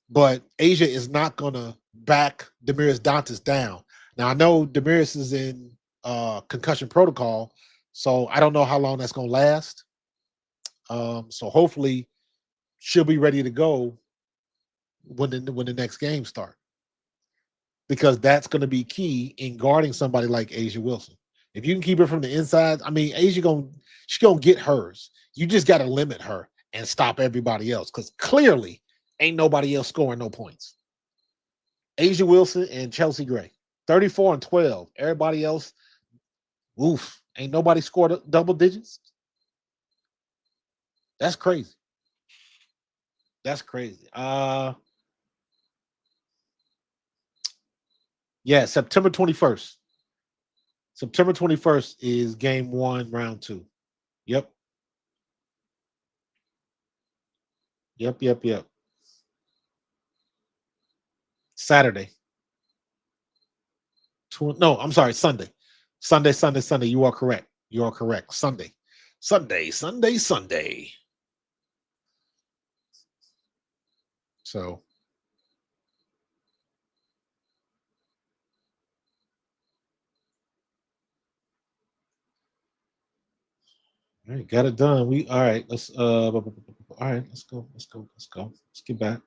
but Asia is not going to back Damiris Dantas down. Now, I know Damiris is in concussion protocol, so I don't know how long that's going to last. So hopefully she'll be ready to go when the next game starts, because that's going to be key in guarding somebody like Asia Wilson. If you can keep her from the inside, I mean, she's gonna get hers. You just got to limit her and stop everybody else, because clearly ain't nobody else scoring no points. Asia Wilson and Chelsea Gray, 34 and 12. Everybody else, oof, ain't nobody scored double digits. That's crazy. That's crazy. Yeah, September 21st. September 21st is game 1, round 2. Yep. Yep. Saturday. No, I'm sorry, Sunday. Sunday. You are correct. You are correct. Sunday. Sunday. So, all right, got it done. We all right. Let's all right. Let's go. Let's get back.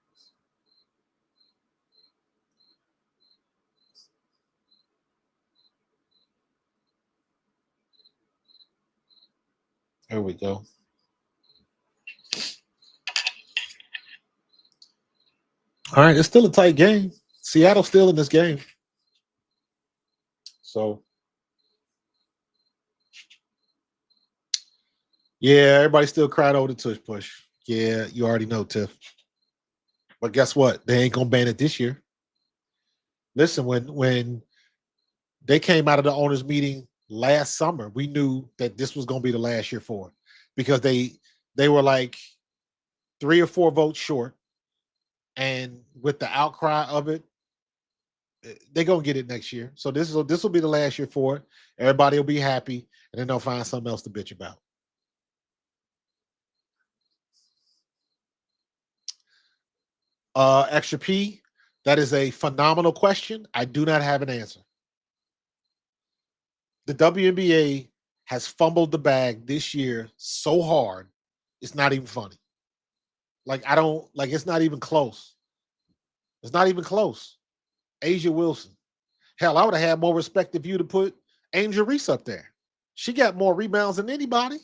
There we go. All right, it's still a tight game. Seattle's still in this game. So, yeah, everybody still cried over the tush push. Yeah, you already know, Tiff. But guess what? They ain't gonna ban it this year. Listen, when they came out of the owners meeting last summer, we knew that this was gonna be the last year for it because they were like 3 or 4 votes short, and with the outcry of it, they're gonna get it next year. So this will be the last year for it. Everybody will be happy, and then they'll find something else to bitch about. Extra P, that is a phenomenal question. I do not have an answer. The WNBA has fumbled the bag this year so hard, it's not even funny. Like I don't like it's not even close. It's not even close. Asia Wilson. Hell, I would have had more respect if you'd have put Angel Reese up there. She got more rebounds than anybody.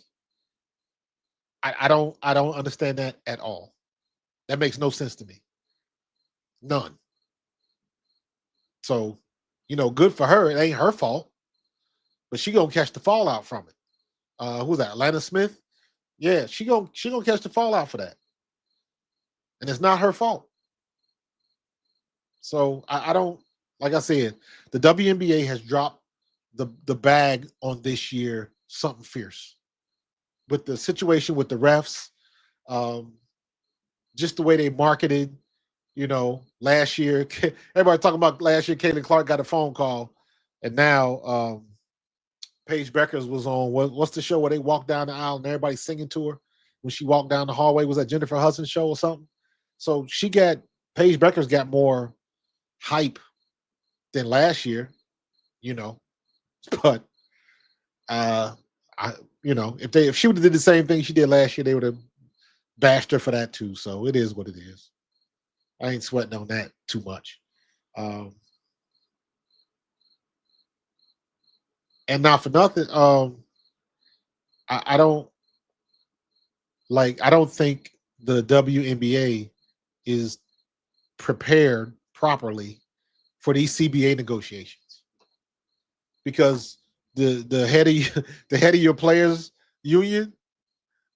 I don't understand that at all. That makes no sense to me. None. So, good for her. It ain't her fault, but she gonna catch the fallout from it. Who's that? Atlanta Smith? Yeah, she gonna catch the fallout for that. And it's not her fault. So I don't like I said, the WNBA has dropped the bag on this year something fierce. With the situation with the refs, um, just the way they marketed, last year. Everybody talking about last year. Caitlin Clark got a phone call, and now Paige Beckers was on. What's the show where they walked down the aisle and everybody singing to her when she walked down the hallway? Was that Jennifer Hudson's show or something? So Paige Beckers got more hype than last year, you know. But if she would have did the same thing she did last year, they would have bashed her for that too. So it is what it is. I ain't sweating on that too much. Um, and not for nothing, I don't think the WNBA is prepared properly for these CBA negotiations because the head of the head of your players union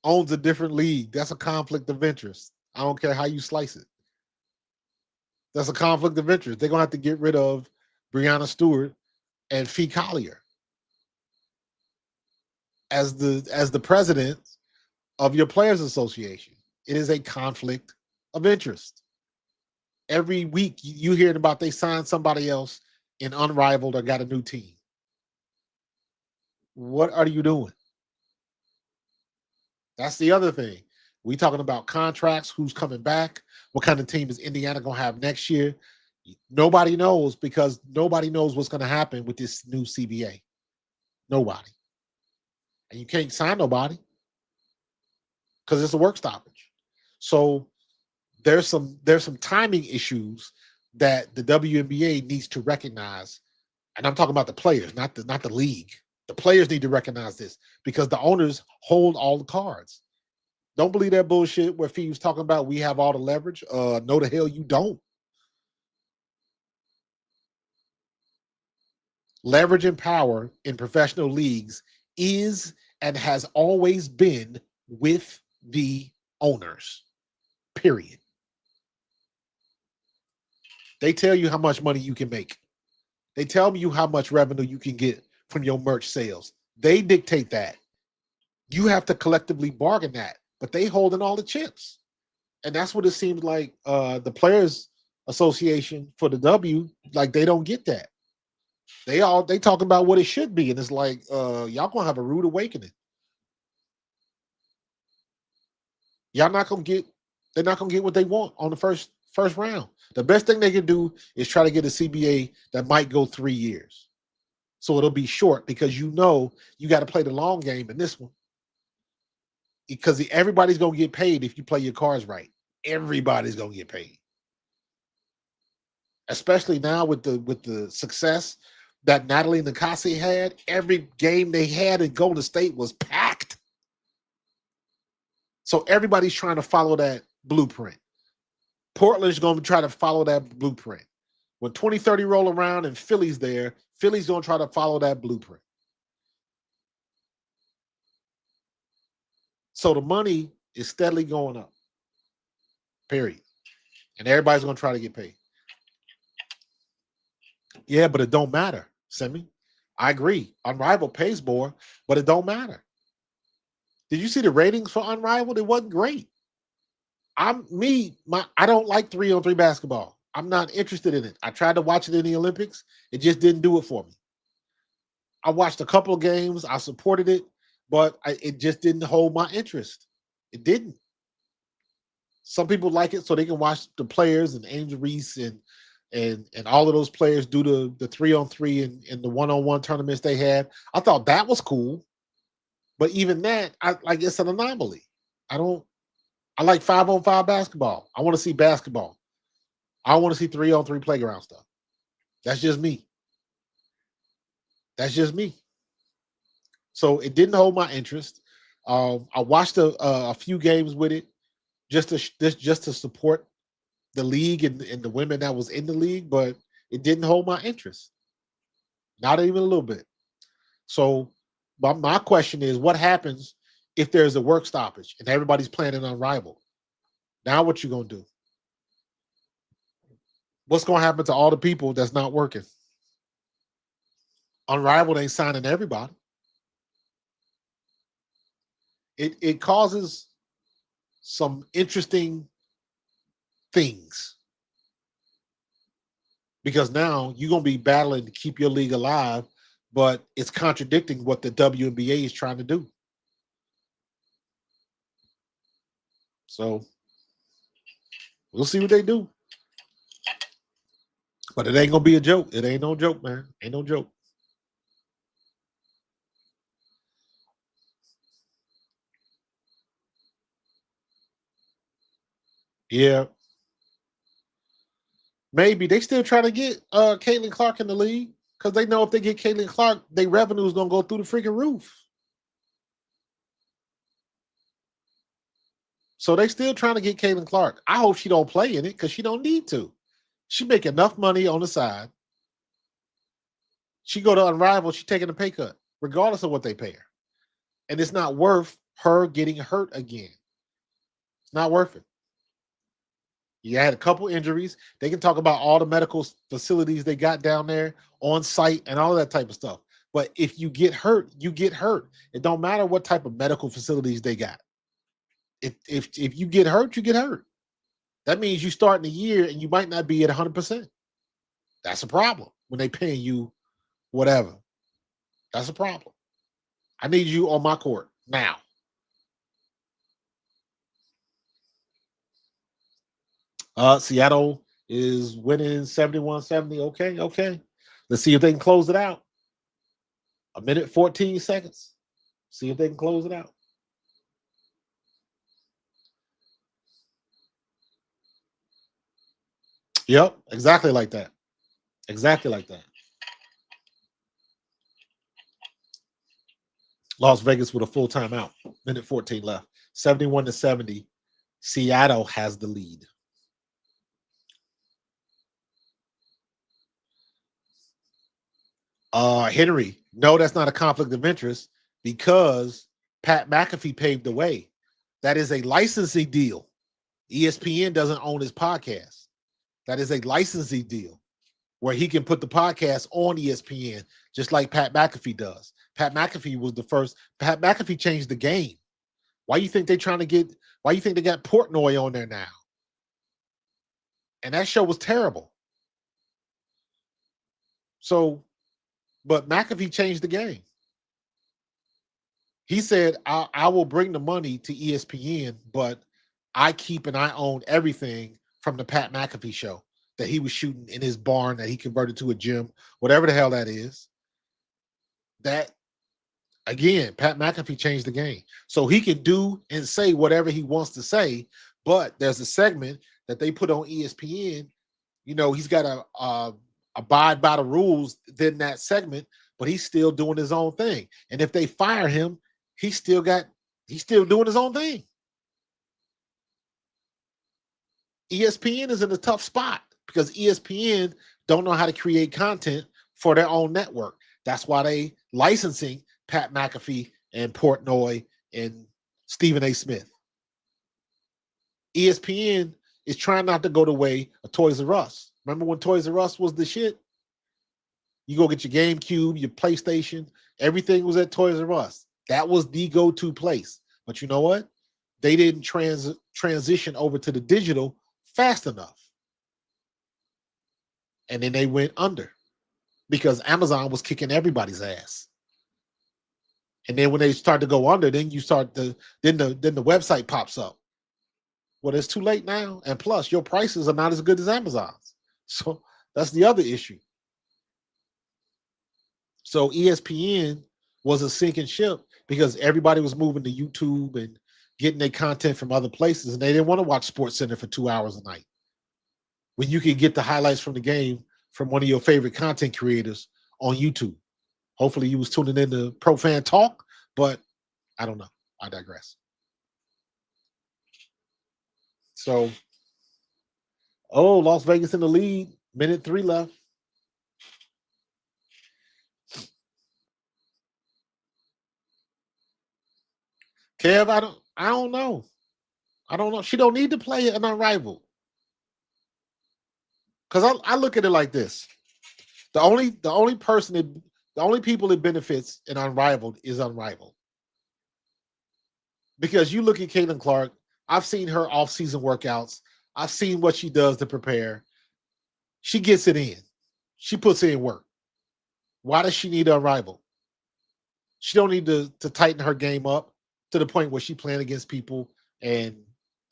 owns a different league. That's a conflict of interest. I don't care how you slice it. That's a conflict of interest. They're gonna have to get rid of Breanna Stewart and Fee Collier as the president of your players association. It is a conflict of interest. Every week you hearing about they signed somebody else in Unrivaled or got a new team. What are you doing? That's the other thing. We talking about contracts, who's coming back, what kind of team is Indiana going to have next year? Nobody knows because nobody knows what's going to happen with this new CBA. Nobody. And you can't sign nobody because it's a work stoppage. So there's some timing issues that the WNBA needs to recognize. And I'm talking about the players, not the league. The players need to recognize this because the owners hold all the cards. Don't believe that bullshit where Fee was talking about we have all the leverage. No, the hell you don't. Leverage and power in professional leagues is and has always been with the owners. Period. They tell you how much money you can make. They tell you how much revenue you can get from your merch sales. They dictate that. You have to collectively bargain that, but they holding all the chips. And that's what it seems like the Players Association for the W, like they don't get that. They talk about what it should be, and it's like y'all gonna have a rude awakening. Y'all not gonna get they're not gonna get what they want on the first round. The best thing they can do is try to get a CBA that might go 3 years. So it'll be short because you got to play the long game in this one. Because everybody's gonna get paid if you play your cards right. Everybody's gonna get paid. Especially now with the success that Natalie Nakase had. Every game they had in Golden State was packed. So everybody's trying to follow that blueprint. Portland's going to try to follow that blueprint. When 2030 roll around and Philly's there, Philly's going to try to follow that blueprint. So the money is steadily going up. Period. And everybody's going to try to get paid. Yeah, but it don't matter, Semi. I agree. Unrivaled pays more, but it don't matter. Did you see the ratings for Unrivaled? It wasn't great. I don't like 3-on-3 basketball. I'm not interested in it. I tried to watch it in the Olympics. It just didn't do it for me. I watched a couple of games. I supported it, but it just didn't hold my interest. It didn't. Some people like it so they can watch the players and Angel Reese and all of those players do the 3-on-3 and the 1-on-1 tournaments they had. I thought that was cool. But even that, it's an anomaly. I like 5-on-5 basketball. I want to see basketball. I want to see 3-on-3 playground stuff. That's just me. That's just me. So it didn't hold my interest. I watched a few games with it just to support the league and the women that was in the league, but it didn't hold my interest. Not even a little bit. So my question is, what happens if there's a work stoppage and everybody's planning Unrivaled? Now what you going to do? What's going to happen to all the people that's not working? Unrivaled ain't signing everybody. It causes some interesting things because now you're going to be battling to keep your league alive, but it's contradicting what the WNBA is trying to do. So we'll see what they do. But it ain't going to be a joke. It ain't no joke, man. Ain't no joke. Yeah. Maybe they still trying to get Caitlin Clark in the league because they know if they get Caitlin Clark, their revenue is going to go through the freaking roof. So they still trying to get Caitlin Clark. I hope she don't play in it because she don't need to. She make enough money on the side. She go to Unrivaled, she taking a pay cut, regardless of what they pay her. And it's not worth her getting hurt again. It's not worth it. You had a couple injuries. They can talk about all the medical facilities they got down there on site and all that type of stuff. But if you get hurt, you get hurt. It don't matter what type of medical facilities they got. If you get hurt, you get hurt. That means you start in the year and you might not be at 100%. That's a problem when they paying you whatever. That's a problem. I need you on my court now. Seattle is winning 71-70. Okay. Let's see if they can close it out. 1 minute, 14 seconds. See if they can close it out. Yep, exactly like that. Exactly like that. Las Vegas with a full timeout. 1 minute 14 left. 71-70. Seattle has the lead. Henry, no, that's not a conflict of interest because Pat McAfee paved the way. That is a licensing deal. ESPN doesn't own his podcast. That is a licensing deal. where he can put the podcast on ESPN, just like Pat McAfee does. Pat McAfee was the first. Pat McAfee changed the game. Why you think they trying to get? Why you think they got Portnoy on there now? And that show was terrible. So, but McAfee changed the game. He said, I will bring the money to ESPN, but I keep and I own everything from the Pat McAfee show that he was shooting in his barn that he converted to a gym, whatever the hell that is. That, again, Pat McAfee changed the game. So he can do and say whatever he wants to say, but there's a segment that they put on ESPN. You know, he's got to abide by the rules within that segment, but he's still doing his own thing. And if they fire him, he's still doing his own thing. ESPN is in a tough spot because ESPN don't know how to create content for their own network. That's why they licensing Pat McAfee and Portnoy and Stephen A. Smith. ESPN is trying not to go the way of Toys R Us. Remember when Toys R Us was the shit? You go get your GameCube, your PlayStation, everything was at Toys R Us. That was the go-to place. But you know what? They didn't transition over to the digital fast enough. And then they went under because Amazon was kicking everybody's ass. And then when they start to go under, then the website pops up. Well, it's too late now. And plus, your prices are not as good as Amazon's. So that's the other issue. So ESPN was a sinking ship because everybody was moving to YouTube and getting their content from other places, and they didn't want to watch SportsCenter for 2 hours a night when you can get the highlights from the game from one of your favorite content creators on YouTube. Hopefully you was tuning in to Pro Fan Talk, but I don't know. I digress. So, Las Vegas in the lead. Minute 3 left. Kev, I don't know. I don't know. She don't need to play an Unrivaled. Because I look at it like this. The only people that benefits in Unrivaled is Unrivaled. Because you look at Caitlin Clark, I've seen her off-season workouts. I've seen what she does to prepare. She gets it in. She puts in work. Why does she need Unrivaled? She don't need to tighten her game up to the point where she playing against people and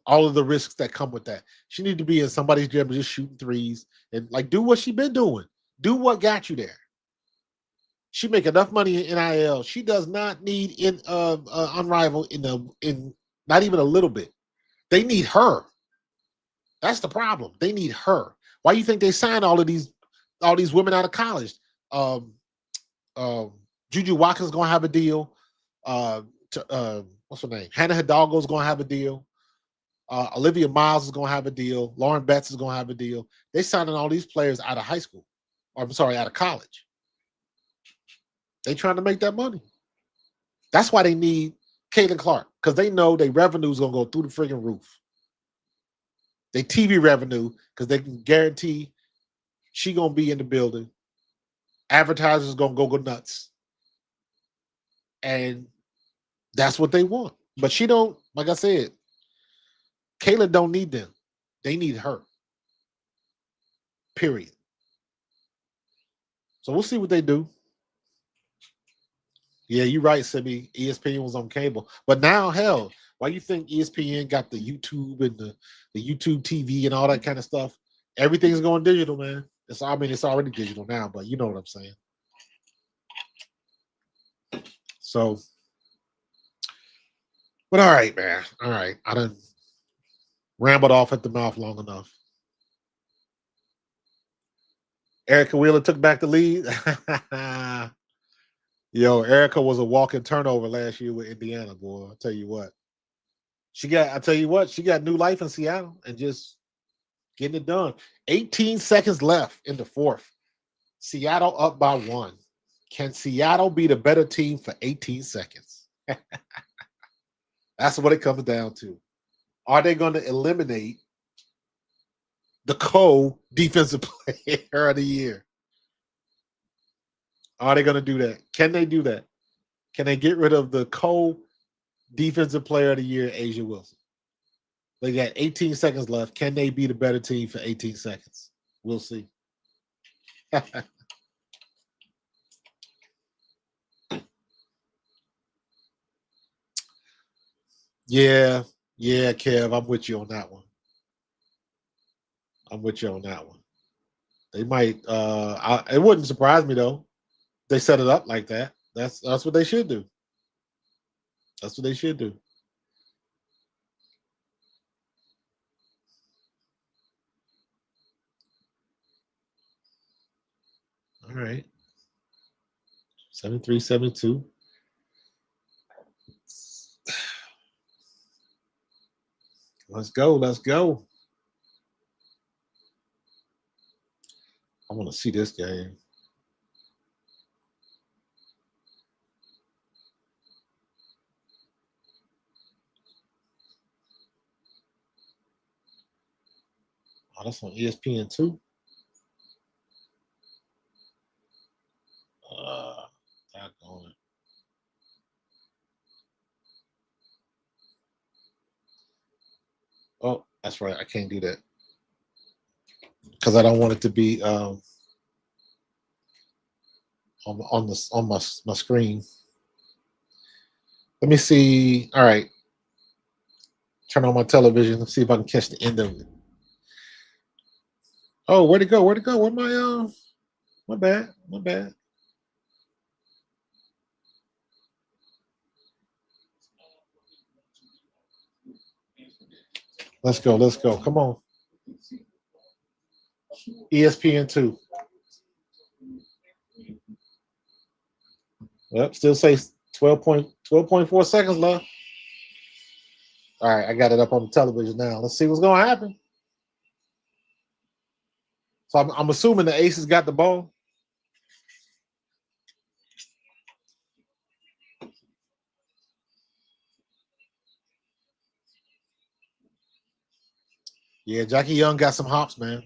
all of the risks that come with that. She need to be in somebody's gym just shooting threes and like do what she been doing. Do what got you there. She make enough money in NIL. She does not need Unrivaled in not even a little bit. They need her. That's the problem. They need her. Why do you think they signed all these women out of college? Juju Watkins gonna have a deal. What's her name? Hannah Hidalgo is gonna have a deal. Olivia Miles is gonna have a deal. Lauren Betts is gonna have a deal. They signing all these players out of high school. Or I'm sorry, out of college. They trying to make that money. That's why they need Caitlin Clark, because they know their revenue is gonna go through the friggin' roof. They TV revenue, because they can guarantee she gonna be in the building. Advertisers gonna go nuts. And that's what they want. But she don't, like I said, Caitlin don't need them. They need her. Period. So we'll see what they do. Yeah, you're right, Simi. ESPN was on cable. But now, hell, why you think ESPN got the YouTube and the YouTube TV and all that kind of stuff? Everything's going digital, man. It's already digital now, but you know what I'm saying. So, but all right, man. All right. I done rambled off at the mouth long enough. Erica Wheeler took back the lead. Yo, Erica was a walking turnover last year with Indiana, boy. I'll tell you what. She got new life in Seattle and just getting it done. 18 seconds left in the fourth. Seattle up by 1. Can Seattle be the better team for 18 seconds? That's what it comes down to. Are they going to eliminate the co-defensive player of the year. Are they going to do that? Can they do that? Can they get rid of the co-defensive player of the year, Asia Wilson? They got 18 seconds left. Can they be the better team for 18 seconds? We'll see. Yeah, Kev, I'm with you on that one. They might. It wouldn't surprise me though. They set it up like that. That's what they should do. That's what they should do. All right. 7372. Let's go. I want to see this game. Oh, that's on ESPN too. Not going. Oh, that's right. I can't do that because I don't want it to be on my screen. Let me see. All right. Turn on my television. Let's see if I can catch the end of it. Oh, where'd it go? Where my bad. Let's go. Come on. ESPN 2. Yep, still say 12.4 seconds left. All right, I got it up on the television now. Let's see what's going to happen. So I'm assuming the Aces got the ball. Yeah, Jackie Young got some hops, man.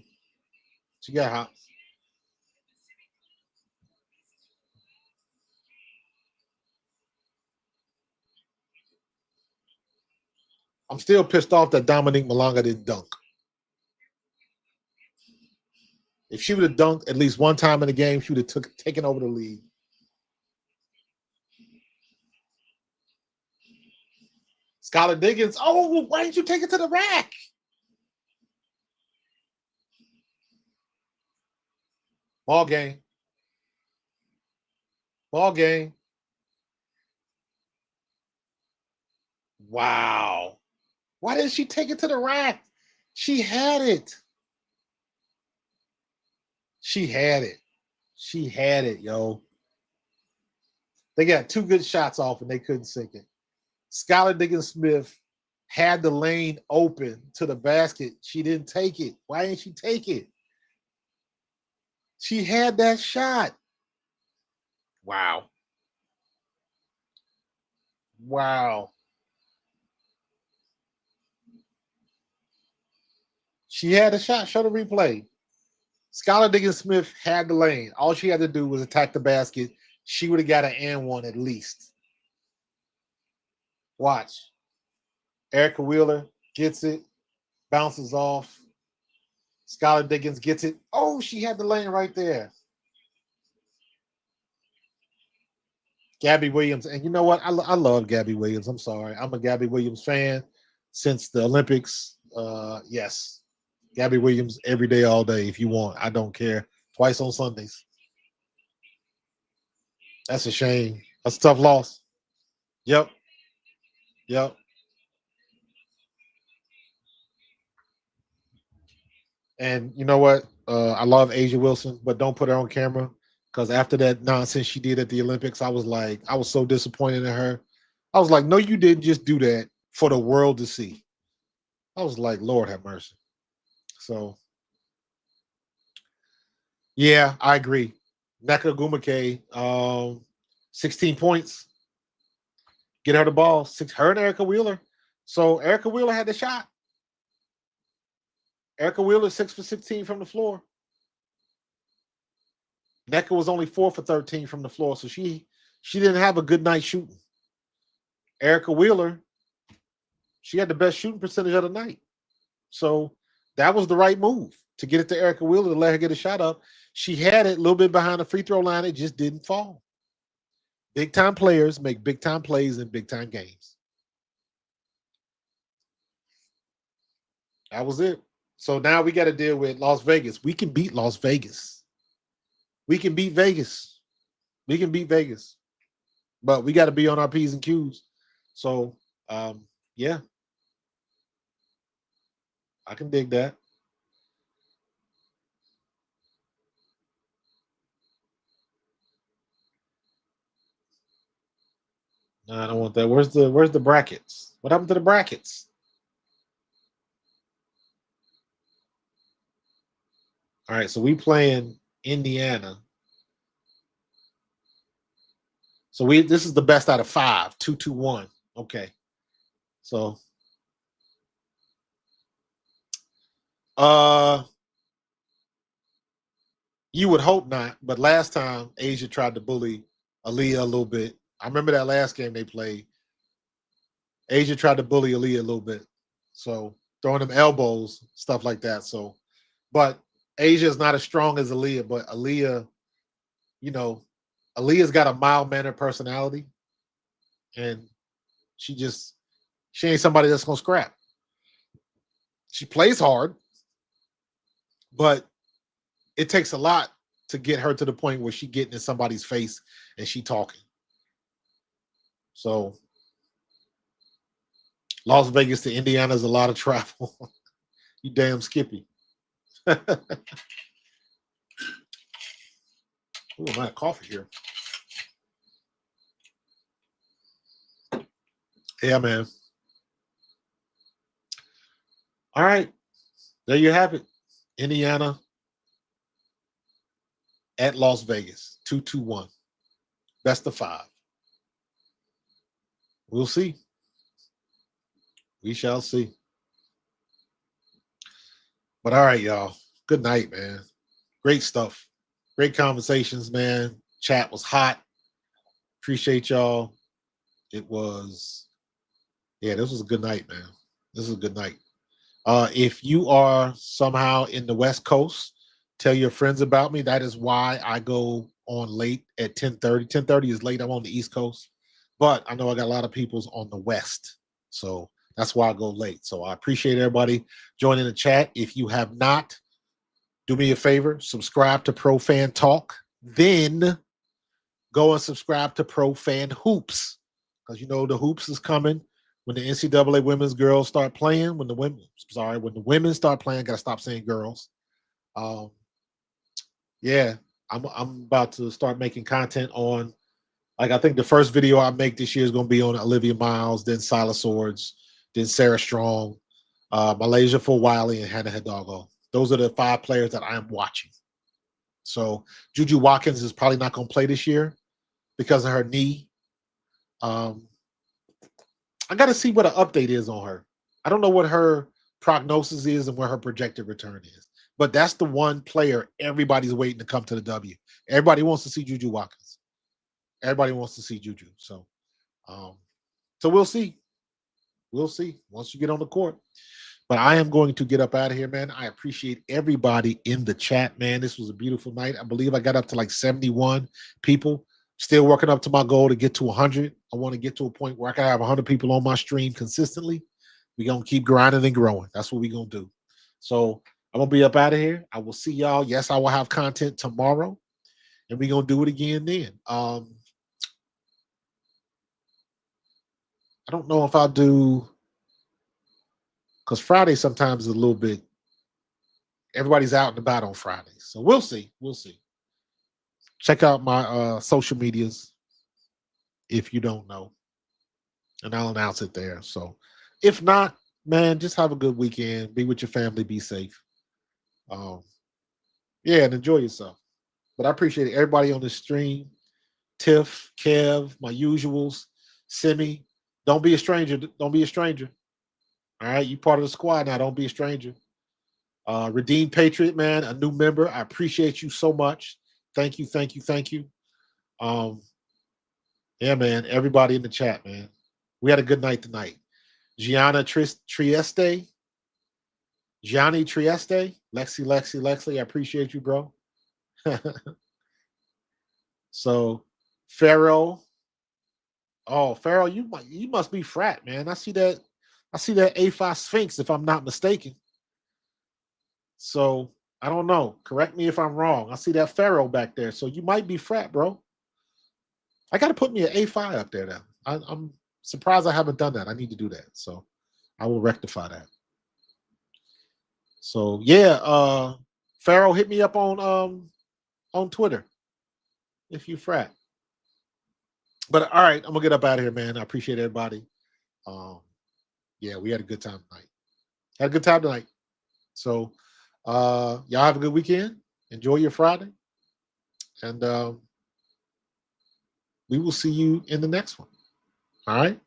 She got hops. I'm still pissed off that Dominique Malonga didn't dunk. If she would have dunked at least one time in the game, she would have taken over the lead. Skylar Diggins. Oh, why didn't you take it to the rack? Ball game. Wow. Why didn't she take it to the rack? She had it. She had it, yo. They got two good shots off and they couldn't sink it. Skylar Diggins Smith had the lane open to the basket. She didn't take it. Why didn't she take it? She had that shot. Wow. She had a shot. Show the replay. Skylar Diggins Smith had the lane. All she had to do was attack the basket. She would have got an and one at least. Watch. Erica Wheeler gets it, bounces off. Skylar Diggins gets it. Oh, she had the lane right there. Gabby Williams. And you know what? I love Gabby Williams. I'm sorry. I'm a Gabby Williams fan since the Olympics. Yes. Gabby Williams every day, all day, if you want. I don't care. Twice on Sundays. That's a shame. That's a tough loss. Yep. And you know what? I love Asia Wilson, but don't put her on camera because after that nonsense she did at the Olympics, I was so disappointed in her. I was like, no, you didn't just do that for the world to see. I was like, Lord have mercy. So, yeah, I agree. Naka Gumake, 16 points. Get her the ball. Her and Erica Wheeler. So Erica Wheeler had the shot. Erica Wheeler 6 for 16 from the floor. Nneka was only 4 for 13 from the floor, so she didn't have a good night shooting. Erica Wheeler, she had the best shooting percentage of the night. So that was the right move to get it to Erica Wheeler to let her get a shot up. She had it a little bit behind the free throw line. It just didn't fall. Big time players make big time plays in big time games. That was it. So now we got to deal with Las Vegas. We can beat Las Vegas. We can beat Vegas. We can beat Vegas. But we got to be on our P's and Q's. So, yeah. I can dig that. No, I don't want that. Where's the brackets? What happened to the brackets? All right, so we playing Indiana. So this is the best out of 5, 2-2-1. Okay. So you would hope not, but last time Asia tried to bully Aaliyah a little bit. I remember that last game they played. Asia tried to bully Aaliyah a little bit. So throwing them elbows, stuff like that. So, but Asia is not as strong as Aaliyah, but Aaliyah, Aaliyah's got a mild-mannered personality, and she ain't somebody that's gonna scrap. She plays hard, but it takes a lot to get her to the point where she getting in somebody's face and she talking. So Las Vegas to Indiana is a lot of travel. You damn Skippy. Ooh, I'm out of coffee here. Yeah, man. All right. There you have it. Indiana at Las Vegas. 2-2-1. Best of 5. We'll see. We shall see. But all right, y'all. Good night, man. Great stuff. Great conversations, man. Chat was hot. Appreciate y'all. It was, this was a good night, man. This is a good night. If you are somehow in the West Coast, tell your friends about me. That is why I go on late at 10:30. 10:30 is late. I'm on the East Coast. But I know I got a lot of people's on the West. So that's why I go late. So I appreciate everybody joining the chat. If you have not, do me a favor, subscribe to Pro Fan Talk. Then go and subscribe to Pro Fan Hoops. Because the hoops is coming. When the NCAA women's girls start playing, when the women start playing, gotta stop saying girls. I'm about to start making content on, I think the first video I make this year is going to be on Olivia Miles, then Silas Swords, then Sarah Strong, Malaysia for Wiley, and Hannah Hidalgo. Those are the 5 players that I am watching. So Juju Watkins is probably not going to play this year because of her knee. I got to see what an update is on her. I don't know what her prognosis is and where her projected return is. But that's the one player everybody's waiting to come to the W. Everybody wants to see Juju Watkins. Everybody wants to see Juju. So we'll see. We'll see once you get on the court. But I am going to get up out of here, man. I appreciate everybody in the chat, man. This was a beautiful night. I believe I got up to like 71 people. Still working up to my goal to get to 100. I want to get to a point where I can have 100 people on my stream consistently. We're going to keep grinding and growing. That's what we're going to do. So I'm going to be up out of here. I will see y'all. Yes, I will have content tomorrow. And we're going to do it again then. I don't know if I'll do, because Friday sometimes is a little bit, everybody's out and about on Fridays. So we'll see. We'll see. Check out my social medias if you don't know. And I'll announce it there. So if not, man, just have a good weekend. Be with your family. Be safe. And enjoy yourself. But I appreciate everybody on the stream. Tiff, Kev, my usuals, Simi. Don't be a stranger. Don't be a stranger. All right, you part of the squad now. Don't be a stranger. Redeemed Patriot, man, a new member. I appreciate you so much. Thank you, thank you, thank you. Yeah, man, everybody in the chat, man. We had a good night tonight. Gianni Trieste, Lexie, I appreciate you, bro. So, Pharaoh. Oh, Pharaoh, you must be frat, man. I see that A5 Sphinx, if I'm not mistaken. So I don't know. Correct me if I'm wrong. I see that Pharaoh back there. So you might be frat, bro. I got to put me an A5 up there now. I'm surprised I haven't done that. I need to do that. So I will rectify that. So yeah, Pharaoh, hit me up on Twitter if you frat. But all right, I'm gonna get up out of here, man. I appreciate everybody. Yeah, we had a good time tonight. So y'all have a good weekend. Enjoy your Friday. And we will see you in the next one. All right.